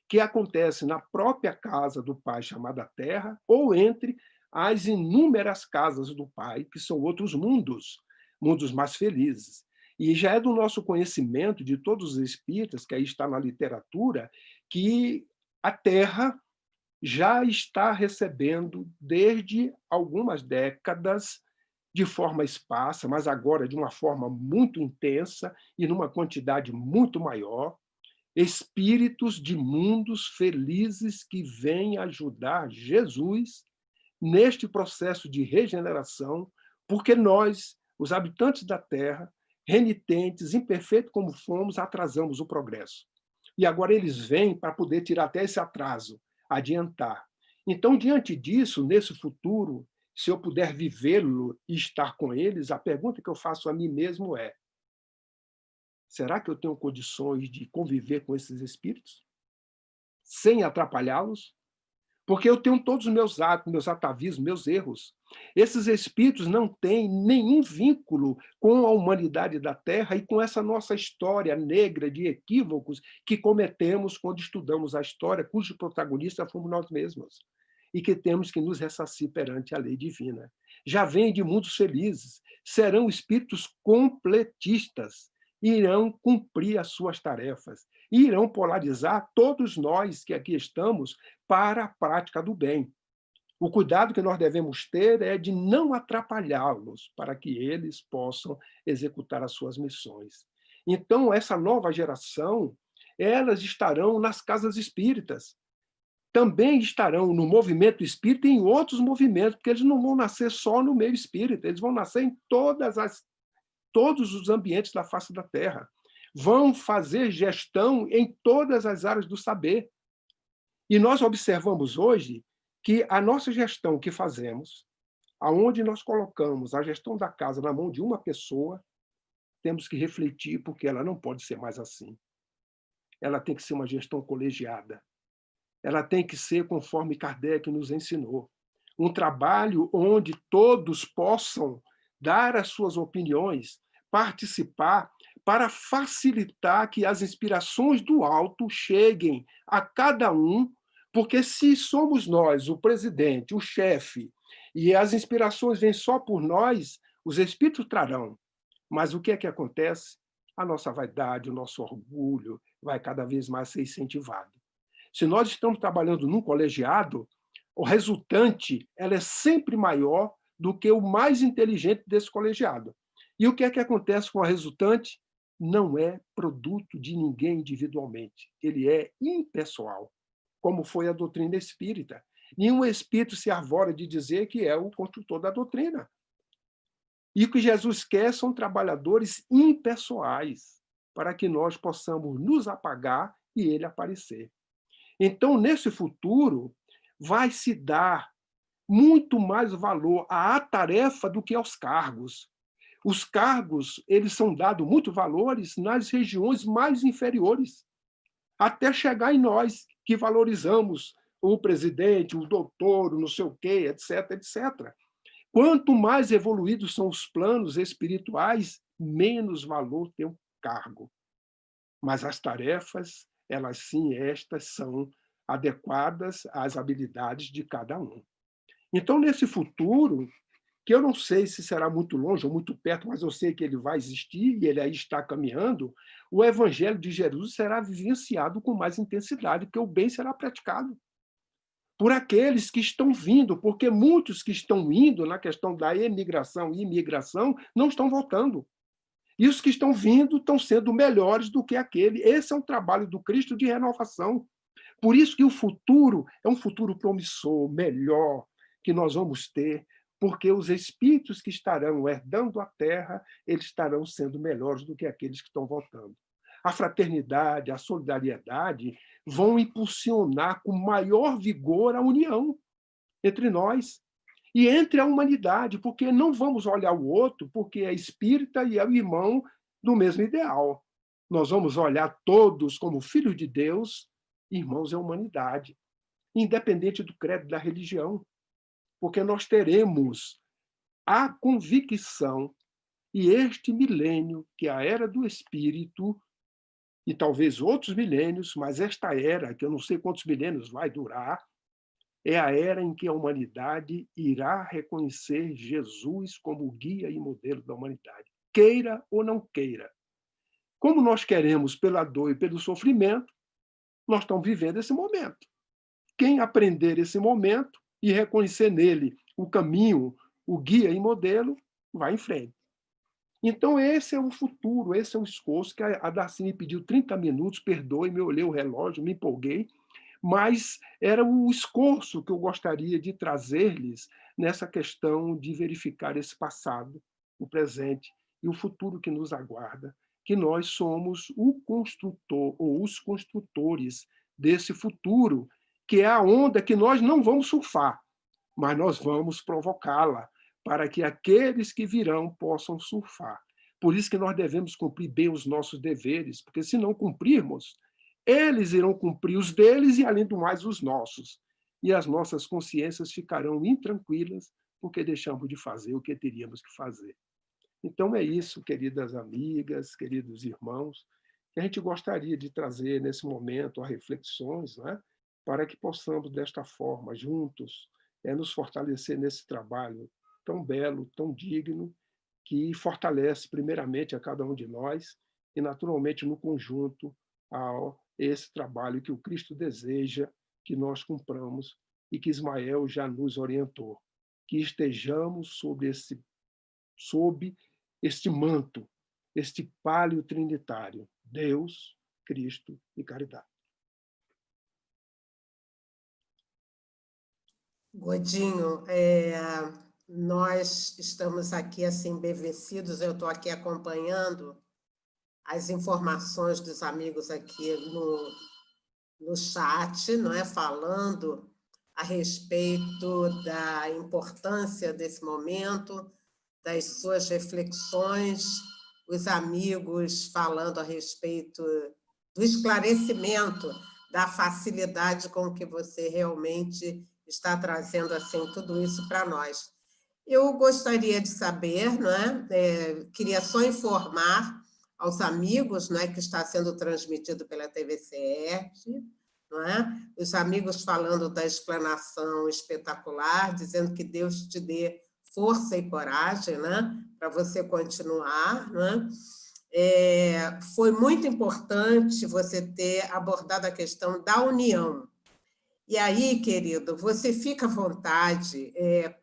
que acontece na própria casa do Pai, chamada Terra, ou entre as inúmeras casas do Pai, que são outros mundos, mundos mais felizes. E já é do nosso conhecimento, de todos os espíritas, que aí está na literatura, que a Terra já está recebendo, desde algumas décadas, de forma esparsa, mas agora de uma forma muito intensa e numa quantidade muito maior, espíritos de mundos felizes que vêm ajudar Jesus neste processo de regeneração, porque nós, os habitantes da Terra, renitentes, imperfeitos como fomos, atrasamos o progresso. E agora eles vêm para poder tirar até esse atraso, adiantar. Então, diante disso, nesse futuro, se eu puder vivê-lo e estar com eles, a pergunta que eu faço a mim mesmo é: será que eu tenho condições de conviver com esses espíritos sem atrapalhá-los? Porque eu tenho todos os meus atos, meus atavismos, meus erros. Esses espíritos não têm nenhum vínculo com a humanidade da Terra e com essa nossa história negra de equívocos que cometemos quando estudamos a história, cujo protagonista fomos nós mesmos, e que temos que nos ressarcir perante a lei divina. Já vêm de mundos felizes, serão espíritos completistas, irão cumprir as suas tarefas, irão polarizar todos nós que aqui estamos para a prática do bem. O cuidado que nós devemos ter é de não atrapalhá-los para que eles possam executar as suas missões. Então, essa nova geração, elas estarão nas casas espíritas, também estarão no movimento espírita e em outros movimentos, porque eles não vão nascer só no meio espírita, eles vão nascer em todos os ambientes da face da Terra. Vão fazer gestão em todas as áreas do saber. E nós observamos hoje que a nossa gestão que fazemos, aonde nós colocamos a gestão da casa na mão de uma pessoa, temos que refletir, porque ela não pode ser mais assim. Ela tem que ser uma gestão colegiada. Ela tem que ser conforme Kardec nos ensinou. Um trabalho onde todos possam dar as suas opiniões, participar, para facilitar que as inspirações do alto cheguem a cada um, porque se somos nós, o presidente, o chefe, e as inspirações vêm só por nós, os espíritos trarão. Mas o que é que acontece? A nossa vaidade, o nosso orgulho vai cada vez mais ser incentivado. Se nós estamos trabalhando num colegiado, o resultante ela é sempre maior do que o mais inteligente desse colegiado. E o que é que acontece com a resultante? não é produto de ninguém individualmente, ele é impessoal, como foi a doutrina espírita. Nenhum espírito se arvora de dizer que é o construtor da doutrina. E o que Jesus quer são trabalhadores impessoais, para que nós possamos nos apagar e ele aparecer. Então, nesse futuro, vai se dar muito mais valor à tarefa do que aos cargos. Os cargos, eles são dados muito valores nas regiões mais inferiores, até chegar em nós, que valorizamos o presidente, o doutor, o não sei o quê, etc, etc. Quanto mais evoluídos são os planos espirituais, menos valor tem o cargo. Mas as tarefas, elas sim, estas são adequadas às habilidades de cada um. Então, nesse futuro, que eu não sei se será muito longe ou muito perto, mas eu sei que ele vai existir e ele aí está caminhando, o evangelho de Jesus será vivenciado com mais intensidade, porque o bem será praticado por aqueles que estão vindo, porque muitos que estão indo na questão da emigração e imigração não estão voltando. E os que estão vindo estão sendo melhores do que aquele. Esse é um trabalho do Cristo de renovação. Por isso que o futuro é um futuro promissor, melhor, que nós vamos ter, porque os espíritos que estarão herdando a terra, eles estarão sendo melhores do que aqueles que estão voltando. A fraternidade, a solidariedade vão impulsionar com maior vigor a união entre nós e entre a humanidade, porque não vamos olhar o outro porque é espírita e é o irmão do mesmo ideal. Nós vamos olhar todos como filhos de Deus, irmãos da humanidade, independente do credo da religião, porque nós teremos a convicção e este milênio, que é a era do Espírito, e talvez outros milênios, mas esta era, que eu não sei quantos milênios vai durar, é a era em que a humanidade irá reconhecer Jesus como guia e modelo da humanidade, queira ou não queira. Como nós queremos pela dor e pelo sofrimento, nós estamos vivendo esse momento. Quem aprender esse momento e reconhecer nele o caminho, o guia e modelo, vai em frente. Então, esse é o futuro, esse é o esforço que a Darcy me pediu 30 minutos, perdoe-me, eu olhei o relógio, me empolguei, mas era o esforço que eu gostaria de trazer-lhes nessa questão de verificar esse passado, o presente e o futuro que nos aguarda, que nós somos o construtor ou os construtores desse futuro, que é a onda que nós não vamos surfar, mas nós vamos provocá-la para que aqueles que virão possam surfar. Por isso que nós devemos cumprir bem os nossos deveres, porque se não cumprirmos, eles irão cumprir os deles e, além do mais, os nossos. E as nossas consciências ficarão intranquilas porque deixamos de fazer o que teríamos que fazer. Então é isso, queridas amigas, queridos irmãos, que a gente gostaria de trazer nesse momento a reflexões, né, para que possamos, desta forma, juntos, nos fortalecer nesse trabalho tão belo, tão digno, que fortalece primeiramente a cada um de nós e, naturalmente, no conjunto, a esse trabalho que o Cristo deseja que nós cumpramos e que Ismael já nos orientou, que estejamos sob este manto, este pálio trinitário, Deus, Cristo e caridade. Godinho, nós estamos aqui assim embevecidos, eu estou aqui acompanhando as informações dos amigos aqui no chat, não é? Falando a respeito da importância desse momento, das suas reflexões, os amigos falando a respeito do esclarecimento, da facilidade com que você realmente está trazendo assim tudo isso para nós. Eu gostaria de saber, não é? Queria só informar aos amigos, não é, que está sendo transmitido pela TV CERT, não é? Os amigos falando da explanação espetacular, dizendo que Deus te dê força e coragem, né, para você continuar, né? Foi muito importante você ter abordado a questão da união. E aí, querido, você fica à vontade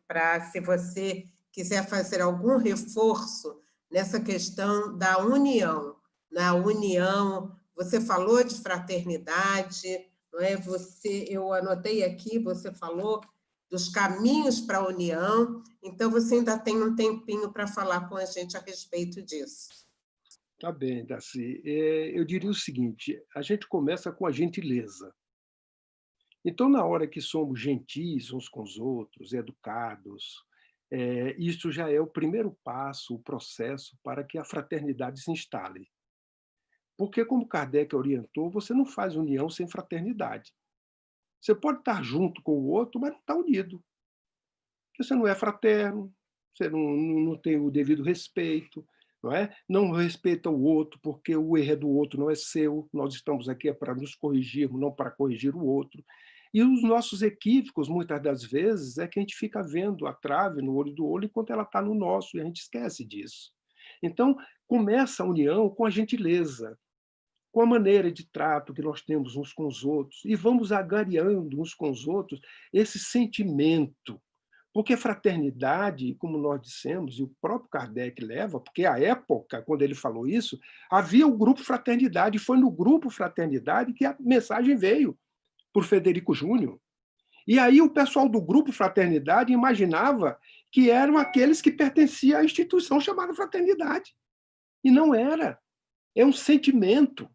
para, se você quiser fazer algum reforço nessa questão da união, na união. Você falou de fraternidade, não é? Eu anotei aqui, você falou dos caminhos para a união, então você ainda tem um tempinho para falar com a gente a respeito disso. Tá bem, Darcy. Eu diria o seguinte: a gente começa com a gentileza. Então, na hora que somos gentis uns com os outros, educados, isso já é o primeiro passo, o processo para que a fraternidade se instale. Porque, como Kardec orientou, você não faz união sem fraternidade. Você pode estar junto com o outro, mas não está unido. Porque você não é fraterno, você não tem o devido respeito, não é? Não respeita o outro, porque o erro é do outro, não é seu. Nós estamos aqui para nos corrigirmos, não para corrigir o outro. E os nossos equívocos, muitas das vezes, é que a gente fica vendo a trave no olho do olho enquanto ela está no nosso, e a gente esquece disso. Então, começa a união com a gentileza, com a maneira de trato que nós temos uns com os outros, e vamos agariando uns com os outros esse sentimento. Porque fraternidade, como nós dissemos, e o próprio Kardec leva, porque à época, quando ele falou isso, havia o grupo Fraternidade, e foi no grupo Fraternidade que a mensagem veio por Frederico Júnior. E aí o pessoal do grupo Fraternidade imaginava que eram aqueles que pertenciam à instituição chamada Fraternidade. E não era. É um sentimento.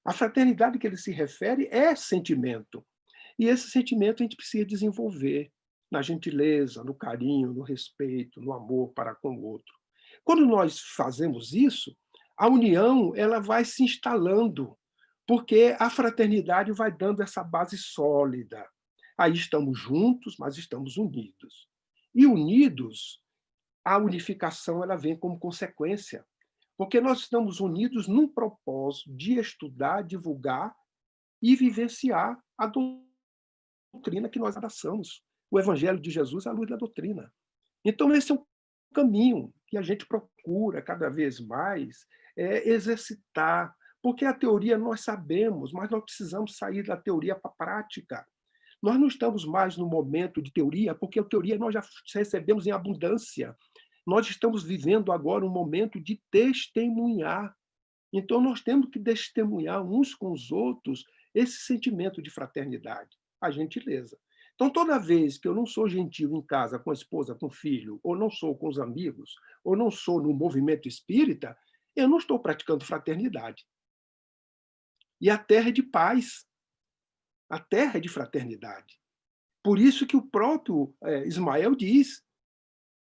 A fraternidade que ele se refere é sentimento. E esse sentimento a gente precisa desenvolver na gentileza, no carinho, no respeito, no amor para com o outro. Quando nós fazemos isso, a união ela vai se instalando, porque a fraternidade vai dando essa base sólida. Aí estamos juntos, mas estamos unidos. E unidos, a unificação ela vem como consequência, porque nós estamos unidos num propósito de estudar, divulgar e vivenciar a doutrina que nós abraçamos. O Evangelho de Jesus à luz da doutrina. Então, esse é um caminho que a gente procura cada vez mais exercitar, porque a teoria nós sabemos, mas nós precisamos sair da teoria para a prática. Nós não estamos mais no momento de teoria, porque a teoria nós já recebemos em abundância. Nós estamos vivendo agora um momento de testemunhar. Então, nós temos que testemunhar uns com os outros esse sentimento de fraternidade, a gentileza. Então, toda vez que eu não sou gentil em casa com a esposa, com o filho, ou não sou com os amigos, ou não sou no movimento espírita, eu não estou praticando fraternidade. E a terra é de paz, a terra é de fraternidade. Por isso que o próprio Ismael diz: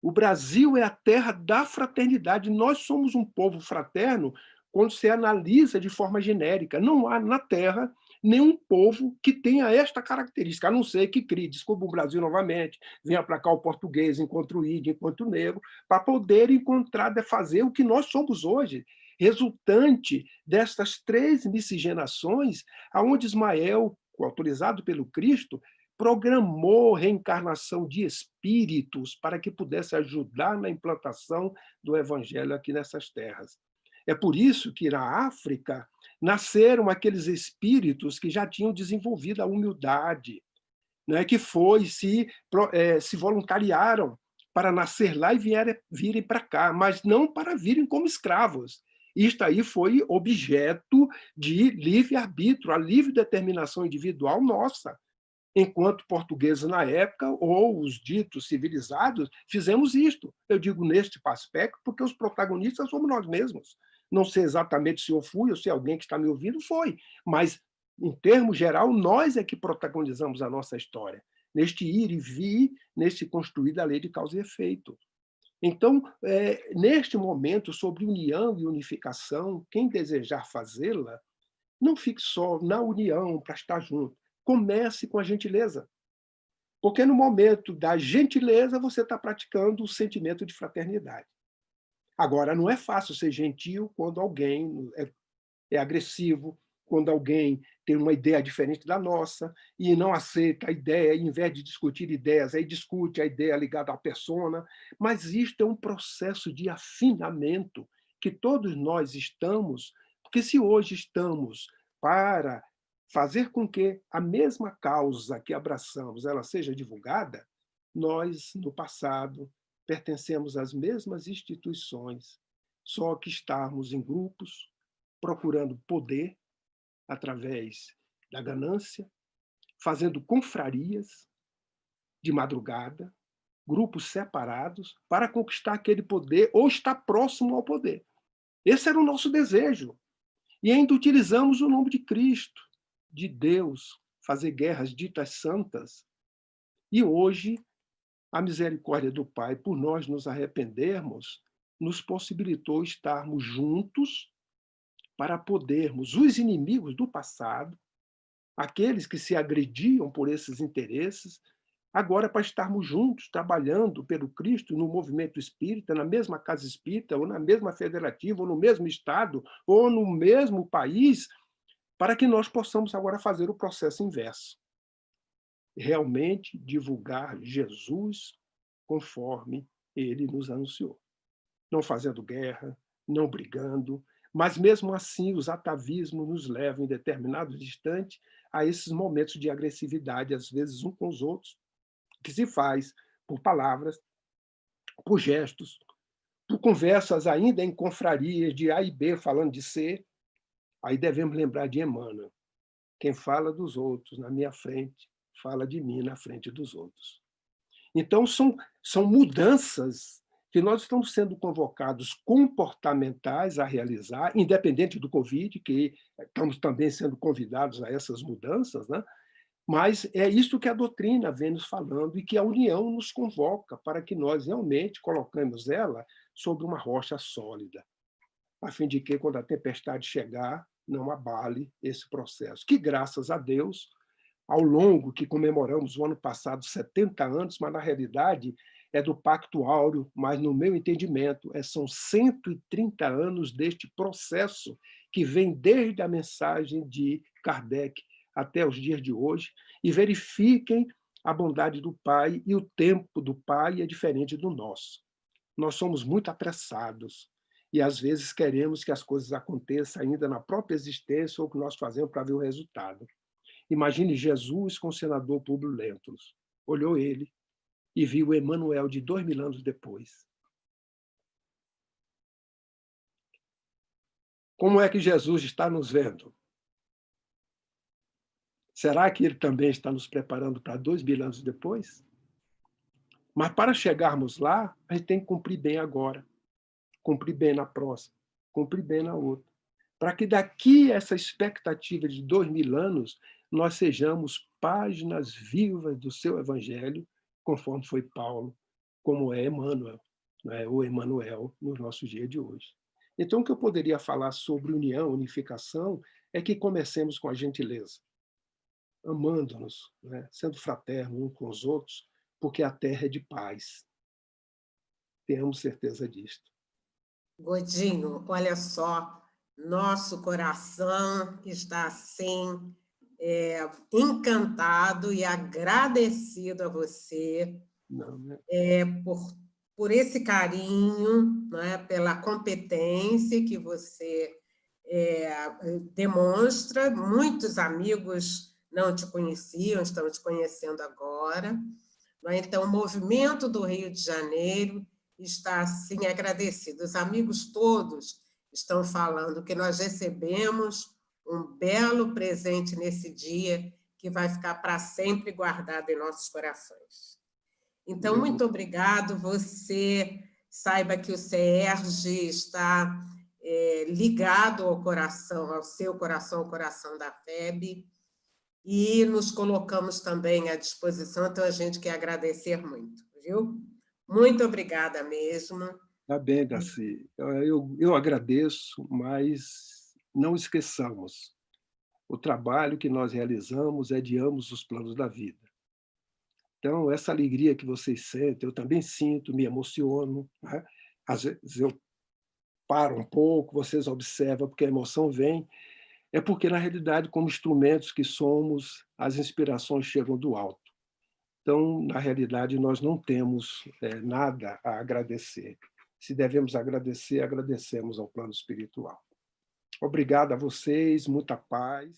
o Brasil é a terra da fraternidade. Nós somos um povo fraterno quando se analisa de forma genérica. Não há na Terra nenhum povo que tenha esta característica, a não ser que crie, descubra o Brasil novamente, venha para cá o português, enquanto o índio, enquanto o negro, para poder encontrar, fazer o que nós somos hoje, resultante destas 3 miscigenações, aonde Ismael, autorizado pelo Cristo, programou reencarnação de espíritos para que pudesse ajudar na implantação do evangelho aqui nessas terras. É por isso que na África nasceram aqueles espíritos que já tinham desenvolvido a humildade, né, que se voluntariaram para nascer lá e virem para cá, mas não para virem como escravos. Isto aí foi objeto de livre-arbítrio, a livre determinação individual nossa. Enquanto portugueses na época, ou os ditos civilizados, fizemos isto. Eu digo neste aspecto porque os protagonistas somos nós mesmos. Não sei exatamente se eu fui ou se alguém que está me ouvindo foi, mas, em termos geral, nós é que protagonizamos a nossa história, neste ir e vir, neste construir da lei de causa e efeito. Então, neste momento, sobre união e unificação, quem desejar fazê-la, não fique só na união para estar junto. Comece com a gentileza. Porque no momento da gentileza, você está praticando o sentimento de fraternidade. Agora, não é fácil ser gentil quando alguém é agressivo, quando alguém tem uma ideia diferente da nossa e não aceita a ideia, e, em vez de discutir ideias, aí discute a ideia ligada à persona. Mas isto é um processo de afinamento que todos nós estamos, porque se hoje estamos para fazer com que a mesma causa que abraçamos ela seja divulgada, nós, no passado, pertencemos às mesmas instituições, só que estamos em grupos, procurando poder através da ganância, fazendo confrarias de madrugada, grupos separados, para conquistar aquele poder ou estar próximo ao poder. Esse era o nosso desejo. E ainda utilizamos o nome de Cristo, de Deus, fazer guerras ditas santas. E hoje, a misericórdia do Pai, por nós nos arrependermos, nos possibilitou estarmos juntos para podermos, os inimigos do passado, aqueles que se agrediam por esses interesses, agora para estarmos juntos, trabalhando pelo Cristo no movimento espírita, na mesma casa espírita, ou na mesma federativa, ou no mesmo estado, ou no mesmo país, para que nós possamos agora fazer o processo inverso. Realmente divulgar Jesus conforme ele nos anunciou. Não fazendo guerra, não brigando, mas mesmo assim os atavismos nos levam em determinados instantes a esses momentos de agressividade, às vezes uns com os outros, que se faz por palavras, por gestos, por conversas ainda em confrarias de A e B falando de C. Aí devemos lembrar de Emmanuel. Quem fala dos outros na minha frente, fala de mim na frente dos outros. Então, são mudanças que nós estamos sendo convocados comportamentais a realizar, independente do Covid, que estamos também sendo convidados a essas mudanças, né? Mas é isso que a doutrina vem nos falando e que a união nos convoca para que nós realmente colocamos ela sobre uma rocha sólida, a fim de que, quando a tempestade chegar, não abale esse processo. Que, graças a Deus, ao longo que comemoramos o ano passado 70 anos, mas na realidade é do Pacto Áureo, mas no meu entendimento são 130 anos deste processo que vem desde a mensagem de Kardec até os dias de hoje, e verifiquem a bondade do Pai, e o tempo do Pai é diferente do nosso. Nós somos muito apressados, e às vezes queremos que as coisas aconteçam ainda na própria existência, ou o que nós fazemos para ver o resultado. Imagine Jesus com o senador Públio Lentulus. Olhou ele e viu Emmanuel de 2000 anos depois. Como é que Jesus está nos vendo? Será que ele também está nos preparando para 2000 anos depois? Mas para chegarmos lá, a gente tem que cumprir bem agora, cumprir bem na próxima, cumprir bem na outra. Para que daqui a essa expectativa de 2000 anos, nós sejamos páginas vivas do seu evangelho, conforme foi Paulo, como é Emmanuel, né? O Emmanuel nos nossos dias de hoje. Então, o que eu poderia falar sobre união, unificação, é que comecemos com a gentileza, amando-nos, né? Sendo fraternos uns com os outros, porque a terra é de paz. Tenhamos certeza disto. Godinho, olha só, nosso coração está assim, encantado e agradecido a você Não, né? por esse carinho, né, pela competência que você demonstra. Muitos amigos não te conheciam, estão te conhecendo agora. Né? Então, o movimento do Rio de Janeiro está, assim, agradecido. Os amigos todos estão falando que nós recebemos um belo presente nesse dia que vai ficar para sempre guardado em nossos corações. Então, muito obrigado. Você saiba que o CERJ está ligado ao coração, ao seu coração, ao coração da FEB, e nos colocamos também à disposição, então a gente quer agradecer muito, viu? Muito obrigada mesmo. Tá bem, Darcy. Eu agradeço, mas não esqueçamos, o trabalho que nós realizamos é de ambos os planos da vida. Então, essa alegria que vocês sentem, eu também sinto, me emociono, né? Às vezes eu paro um pouco, vocês observam, porque a emoção vem, é porque, na realidade, como instrumentos que somos, as inspirações chegam do alto. Então, na realidade, nós não temos nada a agradecer. Se devemos agradecer, agradecemos ao plano espiritual. Obrigado a vocês, muita paz.